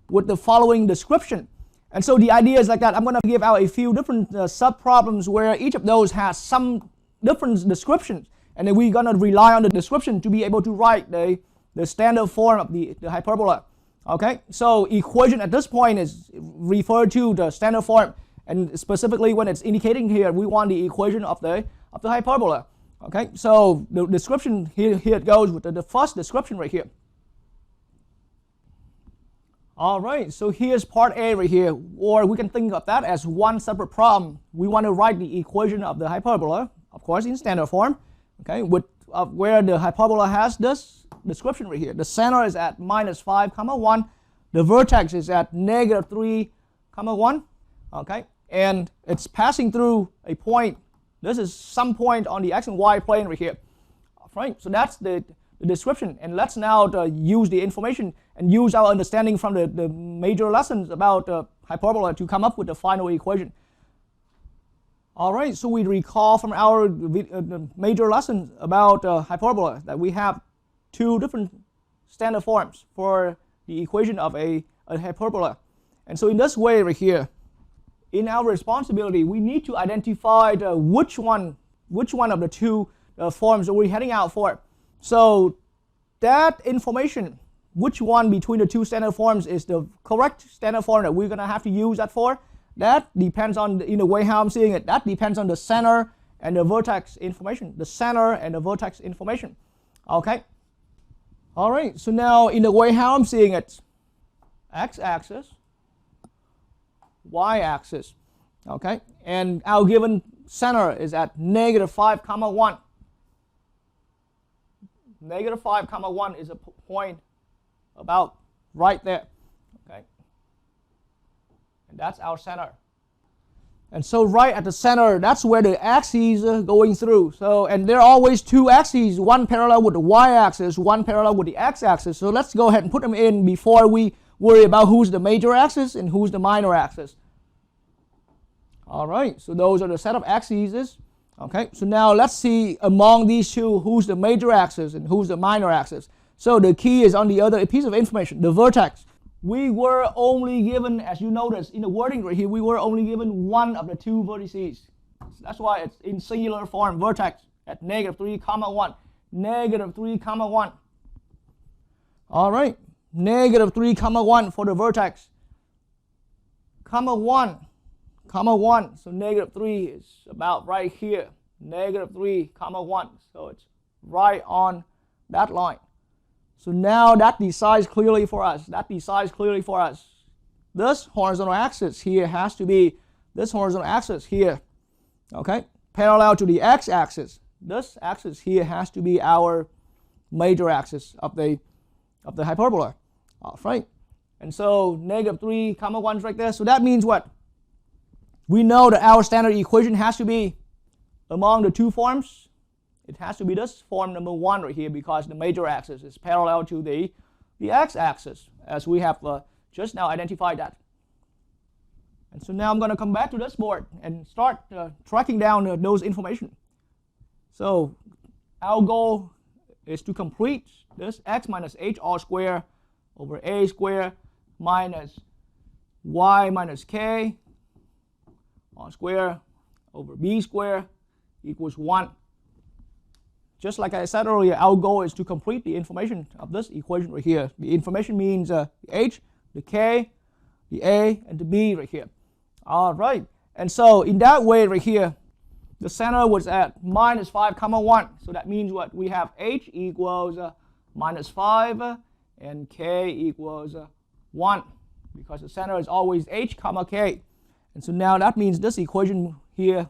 with the following description. And so the idea is like that. I'm going to give out a few different sub-problems where each of those has some different descriptions. And then we're going to rely on the description to be able to write the standard form of the hyperbola. Okay, so equation at this point is referred to the standard form. And specifically when it's indicating here, we want the equation of the hyperbola. Okay, so the description here it goes with the first description right here. All right, so here's part A right here, or we can think of that as one separate problem. We want to write the equation of the hyperbola, of course, in standard form. Okay, with where the hyperbola has this description right here. The center is at -5, 1. The vertex is at -3, 1. Okay, and it's passing through a point. This is some point on the x and y plane right here. Right, so that's the description. And let's now use the information and use our understanding from the major lessons about hyperbola to come up with the final equation. All right, so we recall from our major lessons about hyperbola that we have two different standard forms for the equation of a hyperbola. And so in this way right here, in our responsibility, we need to identify which one of the two forms that we're heading out for. So that information, which one between the two standard forms is the correct standard form that we're going to have to use that for, that depends on, in the way how I'm seeing it, that depends on the center and the vertex information. The center and the vertex information. Okay. All right, so now in the way how I'm seeing it, x-axis, y-axis, okay, and our given center is at -5, 1. -5, 1 is a point about right there, okay, and that's our center. And so right at the center, that's where the axes are going through. So, and there are always two axes, one parallel with the y-axis, one parallel with the x-axis. So let's go ahead and put them in before we worry about who's the major axis and who's the minor axis. All right, so those are the set of axes. Okay, so now let's see among these two who's the major axis and who's the minor axis. So the key is on the other piece of information, the vertex. We were only given, as you notice in the wording right here, we were only given one of the two vertices. That's why it's in singular form, vertex at -3, 1. -3, 1. All right, -3, 1 for the vertex. 1. So -3 is about right here. -3, 1. So it's right on that line. So now that decides clearly for us. This horizontal axis here has to be this horizontal axis here. Okay, parallel to the x-axis. This axis here has to be our major axis of the hyperbola. All right. And so -3, 1 is right there. So that means what? We know that our standard equation has to be among the two forms. It has to be this form number 1 right here because the major axis is parallel to the x-axis as we have just now identified that. And so now I'm going to come back to this board and start tracking down those information. So our goal is to complete this x minus h all square over a square minus y minus k all square over b square equals 1. Just like I said earlier, our goal is to complete the information of this equation right here. The information means the h, the k, the A and the B right here. All right, and so in that way right here, the center was at minus 5 comma 1. So that means what? We have H equals minus 5 and K equals 1, because the center is always H comma K. And so now that means this equation here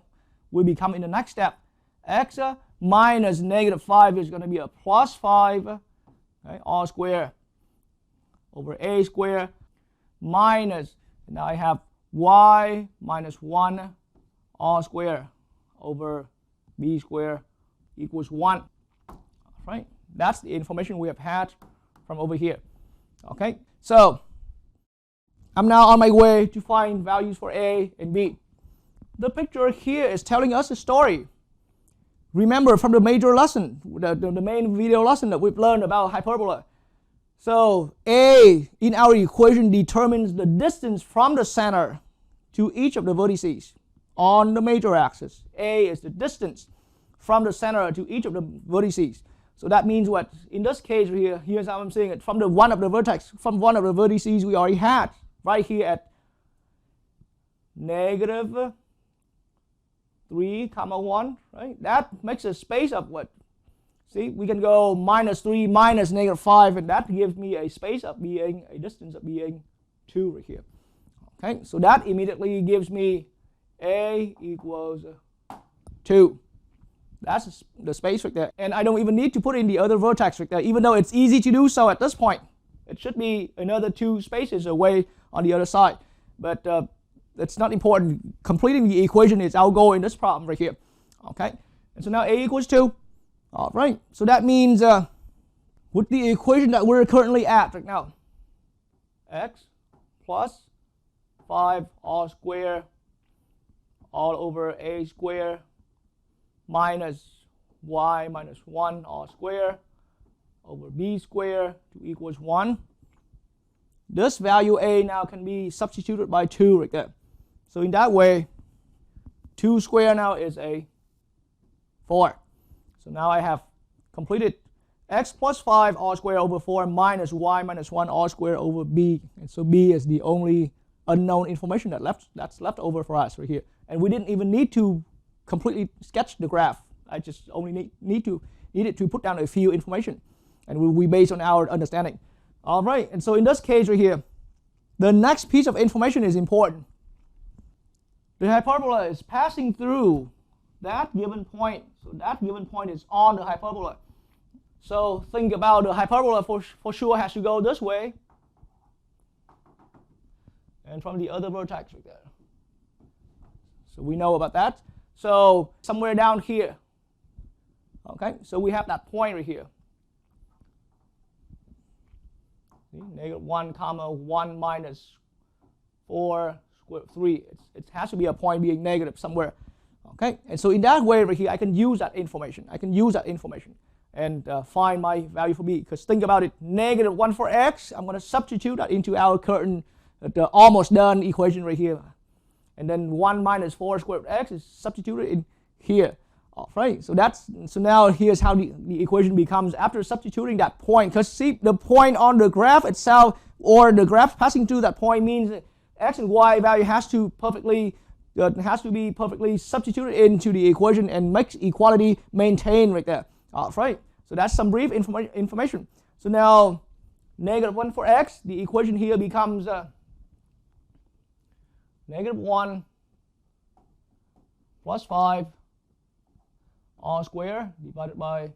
will become in the next step. X minus negative 5 is going to be a plus 5, okay, all square over A square minus, now I have Y minus 1 all square over B square equals 1. Right? That's the information we have had from over here. Okay, so I'm now on my way to find values for A and B. The picture here is telling us a story. Remember from the major lesson, the main video lesson that we've learned about hyperbola. So A in our equation determines the distance from the center to each of the vertices on the major axis. A is the distance from the center to each of the vertices. So that means what? In this case here, here's how I'm saying it. From one of the vertices we already had right here at negative 3 comma 1, right? That makes a space of what? See, we can go minus 3 minus negative 5, and that gives me a space of being, a distance of being 2 right here. Okay, so that immediately gives me A equals 2. That's the space right there. And I don't even need to put in the other vertex right there, even though it's easy to do so at this point. It should be another 2 spaces away on the other side. But that's not important. Completing the equation is our goal in this problem right here. Okay, and so now A equals 2. All right, so that means with the equation that we're currently at right now, x plus 5 all square all over A square minus y minus 1 all square over B square equals 1. This value A now can be substituted by 2 right there. So in that way, 2 square now is a 4. So now I have completed x plus 5 all square over 4 minus y minus 1 all square over B. And so B is the only unknown information that's left over for us right here. And we didn't even need to completely sketch the graph. I just only needed to put down a few information, and will be based on our understanding. All right, and so in this case right here, the next piece of information is important. The hyperbola is passing through that given point. So that given point is on the hyperbola. So think about the hyperbola for sure has to go this way, and from the other vertex right there. So we know about that. So somewhere down here, okay, so we have that point right here. See, negative 1 comma 1 minus 4 square root of 3. It has to be a point being negative somewhere. Okay, and so in that way right here, I can use that information. And find my value for B. Because think about it, negative 1 for x, I'm going to substitute that into our current, the almost done equation right here. And then 1 minus 4 square root of x is substituted in here. All right, so now here's how the equation becomes after substituting that point. Because see, the point on the graph itself, or the graph passing through that point, means that x and y value has to be perfectly substituted into the equation and makes equality maintained right there. All right, so that's some brief information. So now negative 1 for x, the equation here becomes negative 1 plus 5 all square divided by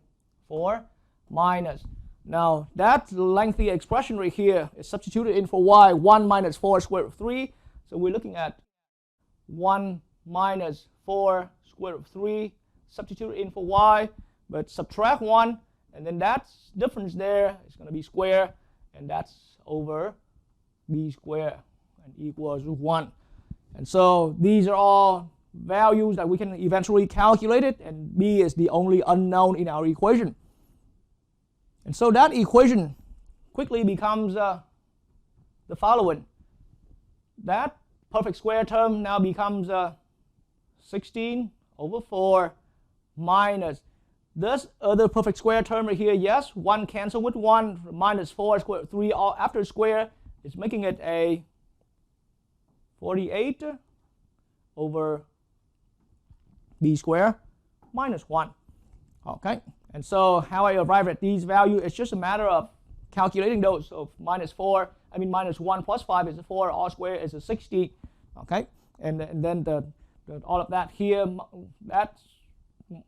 4 minus. Now that lengthy expression right here is substituted in for y, 1 minus 4 square root of 3. So we're looking at 1 minus 4 square root of 3 substituted in for y, but subtract 1, and then that difference there is going to be square, and that's over B square and equals 1. And so these are all values that we can eventually calculate it, and B is the only unknown in our equation. And so that equation quickly becomes the following. That perfect square term now becomes 16 over 4 minus this other perfect square term right here. Yes, 1 cancel with 1, minus 4 square root of 3 all after square is making it a 48 over b squared minus 1. Okay, and so how I arrive at these values, it's just a matter of calculating those. So minus 1 plus 5 is 4, all squared is 60. Okay, and then all of that here, that's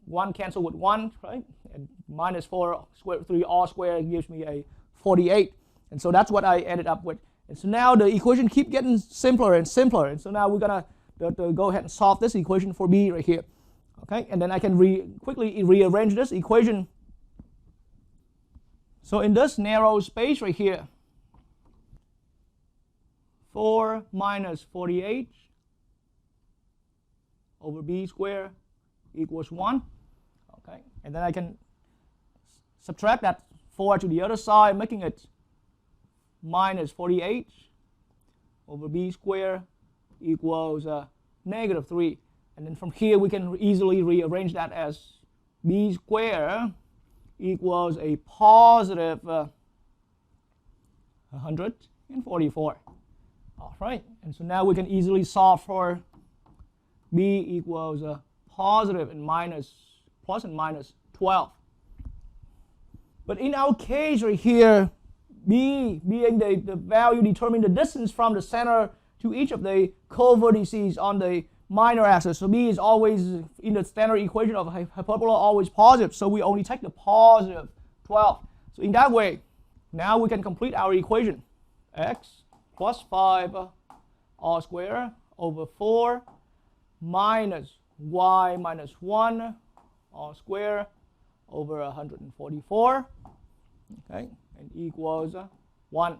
1 cancel with 1, right? And minus 4 square root 3 all squared gives me a 48. And so that's what I ended up with. And so now the equation keep getting simpler and simpler. And so now we're going to go ahead and solve this equation for b right here. Okay, and then I can quickly rearrange this equation. So in this narrow space right here, 4 minus 48 over b squared equals 1. Okay, and then I can subtract that 4 to the other side, making it minus 48 over b squared equals negative 3. And then from here we can easily rearrange that as b squared equals a positive 144. All right, and so now we can easily solve for b equals positive and plus and minus 12. But in our case right here, b being the value determining the distance from the center to each of the co-vertices on the minor axis. So b is always, in the standard equation of hyperbola, always positive. So we only take the positive 12. So in that way, now we can complete our equation. X plus 5 all squared over 4 minus y minus 1 all squared over 144. Okay, and equals 1.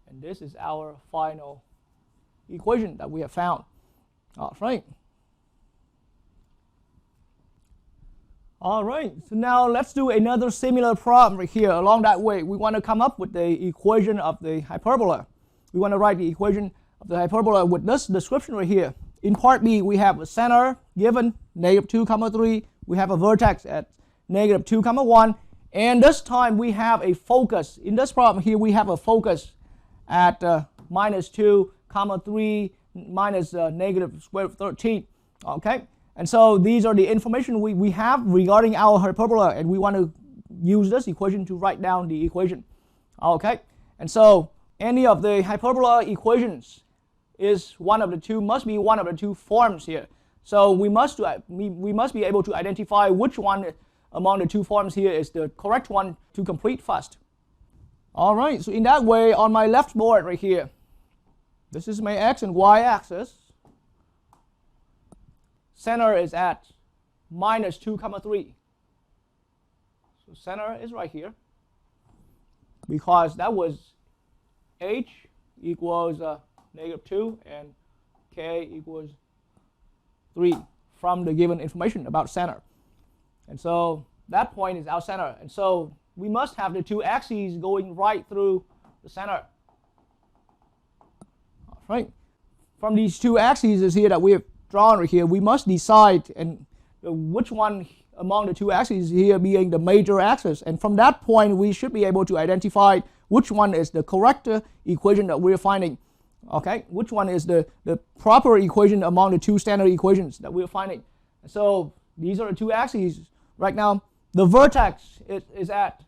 And this is our final equation that we have found. All right. All right, so now let's do another similar problem right here. Along that way, we want to come up with the equation of the hyperbola. We want to write the equation of the hyperbola with this description right here. In part B, we have a center given negative 2, 3. We have a vertex at negative 2, 1. And this time we have a focus. In this problem here, we have a focus at minus 2, 3 minus negative square root 13. Okay, and so these are the information we have regarding our hyperbola, and we want to use this equation to write down the equation. Okay, and so any of the hyperbola equations is must be one of the two forms here. So we must be able to identify which one among the two forms here is the correct one to complete first. All right, so in that way, on my left board right here, this is my x and y axis. Center is at minus 2, 3. So center is right here, because that was h equals negative 2 and k equals 3 from the given information about center. And so that point is our center. And so we must have the two axes going right through the center. All right. From these two axes is here that we have drawn right here, we must decide and which one among the two axes here being the major axis. And from that point, we should be able to identify which one is the correct equation that we're finding. Okay, which one is the proper equation among the two standard equations that we're finding. So these are the two axes. Right now, the vertex is at,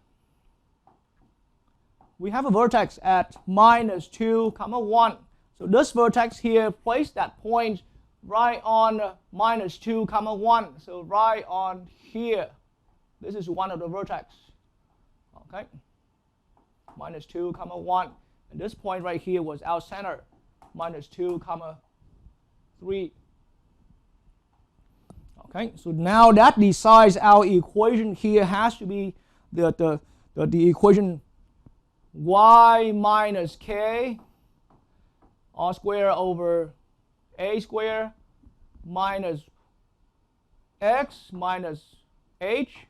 we have a vertex at minus 2, 1. So this vertex here, place that point right on minus 2, 1. So right on here. This is one of the vertex. Okay, minus 2, 1. And this point right here was our center, minus 2, 3. Okay, so now that decides our equation here has to be the equation y minus k all squared over a squared minus x minus h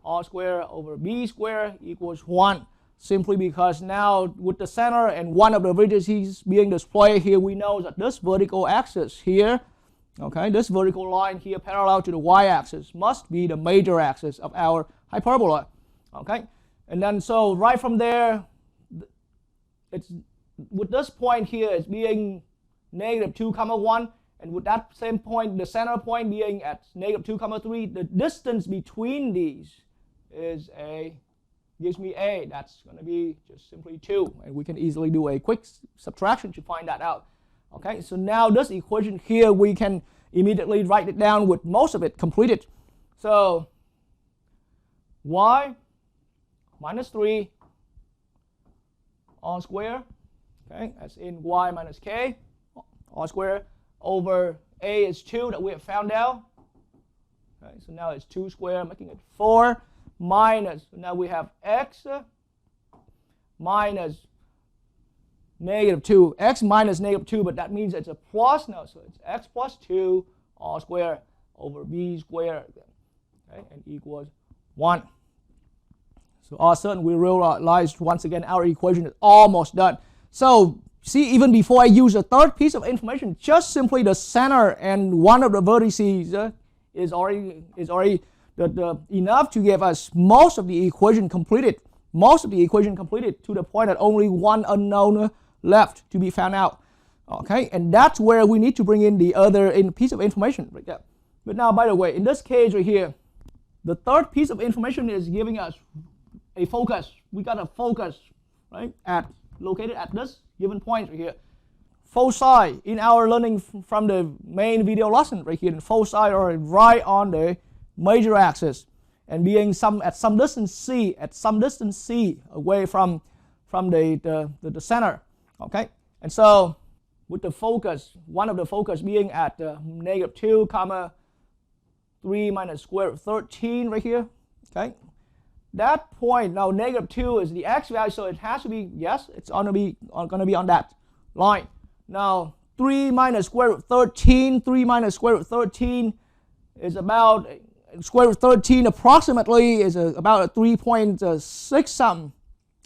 all squared over b squared equals 1. Simply because now with the center and one of the vertices being displayed here, we know that this vertical axis here, okay, this vertical line here parallel to the y-axis must be the major axis of our hyperbola. Okay, and then so right from there, it's with this point here as being negative 2 comma 1, and with that same point, the center point being at negative 2 comma 3, the distance between these is gives me a, that's going to be just simply 2, and we can easily do a quick subtraction to find that out. Okay, so now this equation here, we can immediately write it down with most of it completed. So y minus 3 all square, okay, as in y minus k all square over a is 2 that we have found out. Okay, so now it's 2 square, making it 4, minus, so now we have x minus negative 2, x minus negative 2, but that means it's a plus now, so it's x plus 2 all square over b square, okay, and equals 1. So all of a sudden we realize once again our equation is almost done. So see, even before I use a third piece of information, just simply the center and one of the vertices is already enough to give us most of the equation completed. Most of the equation completed to the point that only one unknown left to be found out. Okay, and that's where we need to bring in the other piece of information right there. But now, by the way, in this case right here, the third piece of information is giving us a focus. We got a focus, right, located at this given point right here. Foci, in our learning from the main video lesson right here, the foci are right on the major axis and being at some distance c, away from the center. Okay, and so with the focus, one of the focus being at negative 2 comma 3 minus square root of 13 right here. Okay, that point, now negative 2 is the x value, so it has to be, yes, it's going to be on that line. Now 3 minus square root of 13, 3 minus square root of 13 is about, square root of 13 approximately is about a 3.6 something.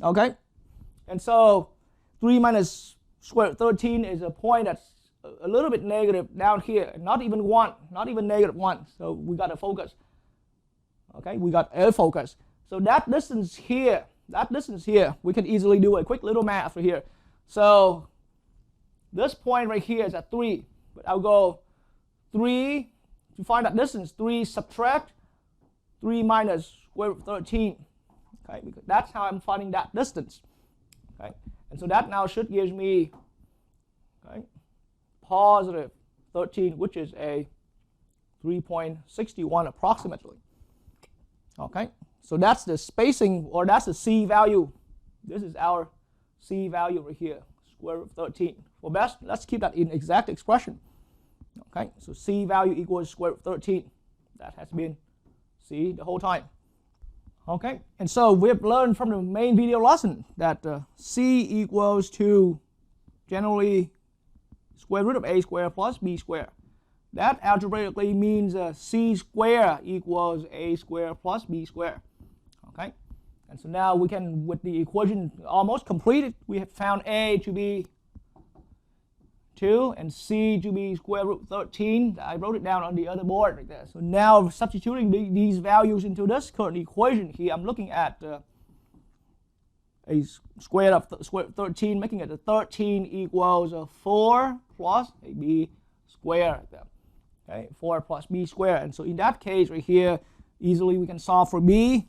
Okay, and so 3 minus square root of 13 is a point that's a little bit negative down here, not even 1, not even negative 1. So we got a focus. Okay, we got a focus. So that distance here, we can easily do a quick little math right here. So this point right here is at 3, but I'll go 3 to find that distance. 3 subtract 3 minus square root of 13. Okay, because that's how I'm finding that distance. Okay, and so that now should give me, okay, positive 13, which is a 3.61 approximately. Okay, so that's the spacing, or that's the c value. This is our c value right here, square root of 13. For best, let's keep that in exact expression. Okay, so c value equals square root of 13. That has been c the whole time. Okay, and so we've learned from the main video lesson that c equals to generally square root of a squared plus b squared. That algebraically means c squared equals a squared plus b squared. Okay, and so now we can, with the equation almost completed, we have found a to be 2 and c to be square root 13. I wrote it down on the other board right there. So now substituting these values into this current equation here, I'm looking at a square of square 13, making it a 13 equals a 4 plus a b squared. Okay, 4 plus b squared. And so in that case right here, easily we can solve for b.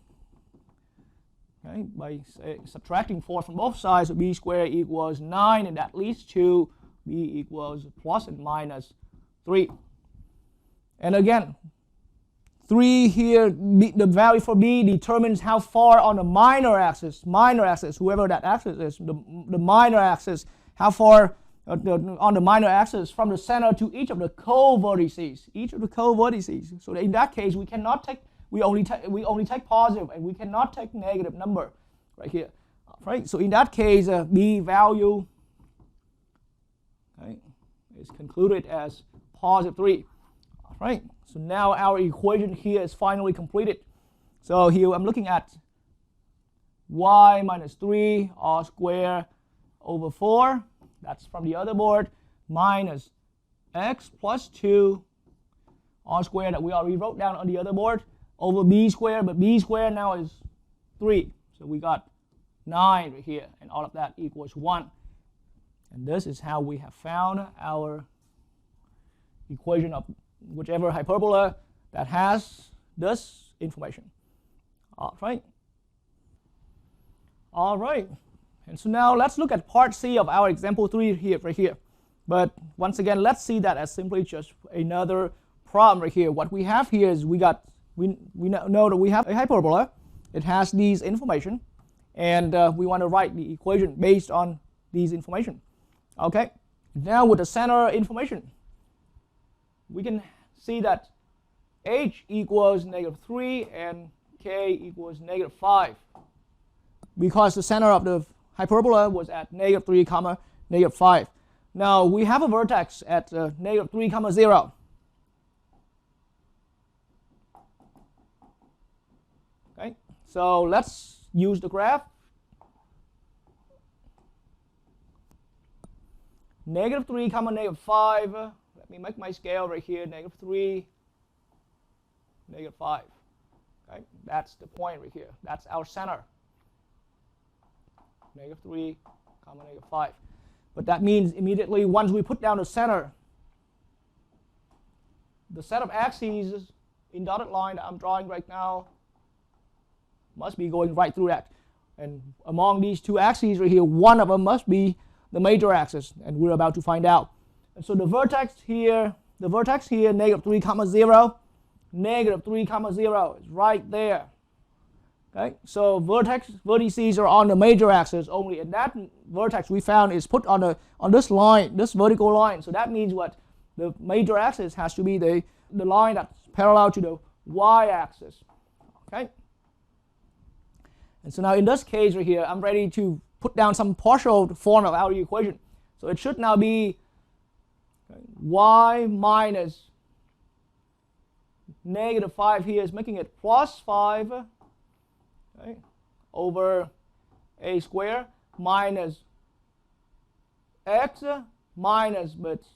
Okay, by subtracting 4 from both sides, so b squared equals 9, and that leads to b equals plus and minus 3. And again, 3 here, the value for b determines how far on the minor axis, whoever that axis is, the minor axis, how far on the minor axis from the center to each of the co-vertices, So in that case, we cannot take, we only take positive, and we cannot take negative number right here. Right? So in that case, b value, okay, is concluded as positive 3. All right. So now our equation here is finally completed. So here I'm looking at y minus 3 all square over 4. That's from the other board, minus x plus 2 all square that we already wrote down on the other board over b squared, but b squared now is 3. So we got 9 right here, and all of that equals 1. And this is how we have found our equation of whichever hyperbola that has this information. All right. All right. And so now let's look at part C of our example 3 here, right here. But once again, let's see that as simply just another problem right here. What we have here is we know that we have a hyperbola. It has these information, and we want to write the equation based on these information. Okay. Now with the center information, we can see that h equals -3 and k equals -5, because the center of the hyperbola was at -3 comma -5. Now we have a vertex at -3 comma 0. Okay, so let's use the graph. -3 comma -5. Let me make my scale right here. -3, -5. Okay, that's the point right here. That's our center. -3 comma -5. But that means immediately once we put down the center, the set of axes in dotted line that I'm drawing right now must be going right through that. And among these two axes right here, one of them must be the major axis, and we're about to find out. And so the vertex here, -3 comma 0, -3 comma 0 is right there. Okay, so vertices are on the major axis only, and that vertex we found is put on this line, this vertical line. So that means what? The major axis has to be the line that's parallel to the y-axis. Okay. And so now in this case right here, I'm ready to put down some partial form of our equation. So it should now be y minus -5 here is making it +5. Okay, over a square minus x minus, but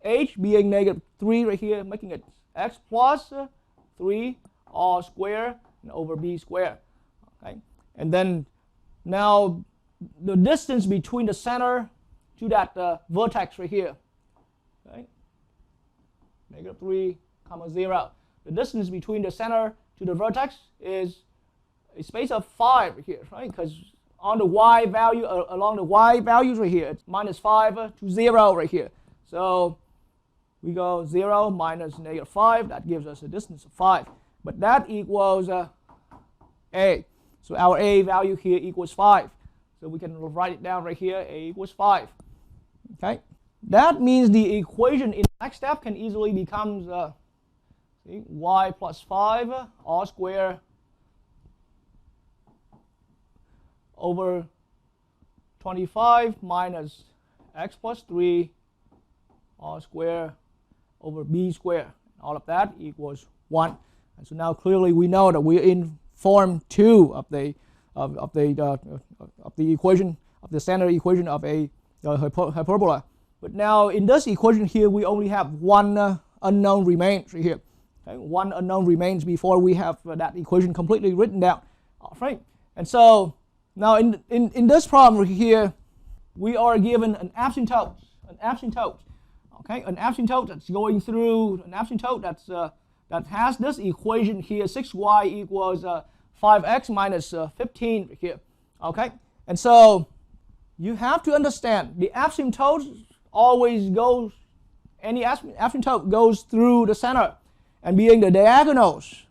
h being -3 right here, making it x plus 3 all square and over b square. Okay, and then now the distance between the center to that vertex right here, okay, -3 comma 0. The distance between the center to the vertex is a space of 5 right here, right? Because on the y value, along the y values right here, it's -5 to 0 right here. So we go 0 minus -5, that gives us a distance of 5. But that equals a. So our a value here equals 5. So we can write it down right here, a equals 5. Okay? That means the equation in the next step can easily become y plus 5 all square over 25 minus x plus 3 all square over b square. All of that equals 1. And so now clearly we know that we're in form 2 of the equation, of the standard equation of a hyperbola. But now in this equation here, we only have one unknown remains right here. Okay? One unknown remains before we have that equation completely written down. All right. And so now in this problem here, we are given an asymptote. Okay, an asymptote that's going through, an asymptote that has this equation here, 6y equals 5x minus 15 here. Okay, and so you have to understand the asymptote always goes, any asymptote goes through the center, and being the diagonals.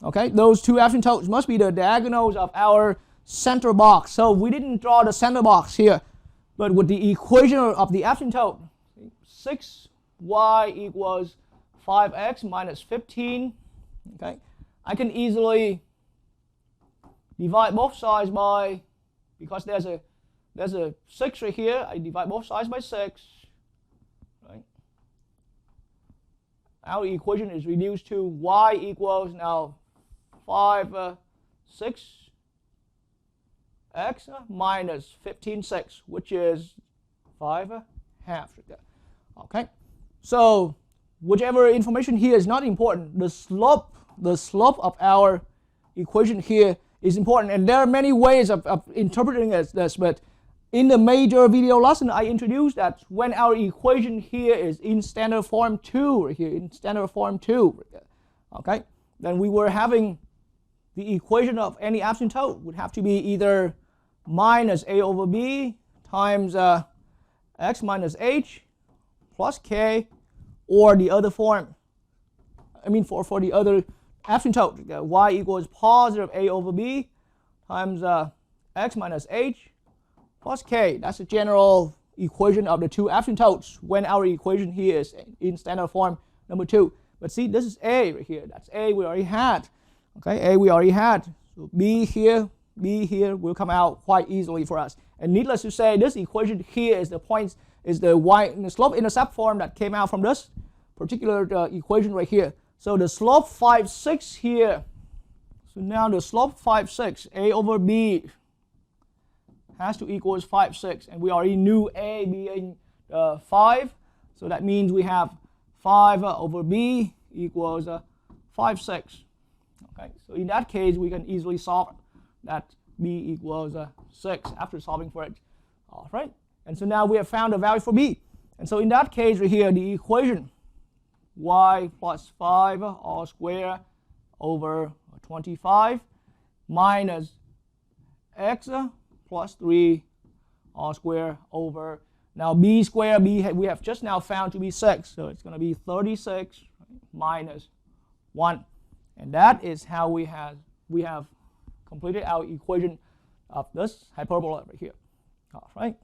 Okay, those two asymptotes must be the diagonals of our center box. So we didn't draw the center box here, but with the equation of the asymptote, 6y equals 5x minus 15. Okay, I can easily divide both sides by, because there's a 6 right here, I divide both sides by 6. Right? Our equation is reduced to y equals now 6x minus 15/6, which is 5/2. Okay, so whichever information here is not important, the slope of our equation here is important, and there are many ways of interpreting this, but In the major video lesson, I introduced that when our equation here is in standard form 2, right here, in standard form 2, okay, then we were having the equation of any asymptote would have to be either minus a over b times x minus h plus k, or the other form. I mean, for the other asymptote, y equals positive a over b times x minus h plus k. That's the general equation of the two asymptotes when our equation here is in standard form number 2. But see, this is a right here. That's a we already had. Okay, a we already had. So b here will come out quite easily for us. And needless to say, this equation here is the points, is the the slope intercept form that came out from this particular equation right here. So the slope 5, 6 here. So now the slope 5, 6, a over b has to equals 5, 6, and we already knew a being 5, so that means we have 5 over b equals 5, 6. Okay, so in that case we can easily solve that b equals 6 after solving for it. All right, and so now we have found the value for b, and so in that case right here, the equation y plus 5 all square over 25 minus x plus 3 all square over, now b square, we have just now found to be 6, so it's going to be 36 minus 1, and that is how we have completed our equation of this hyperbola right here. All right.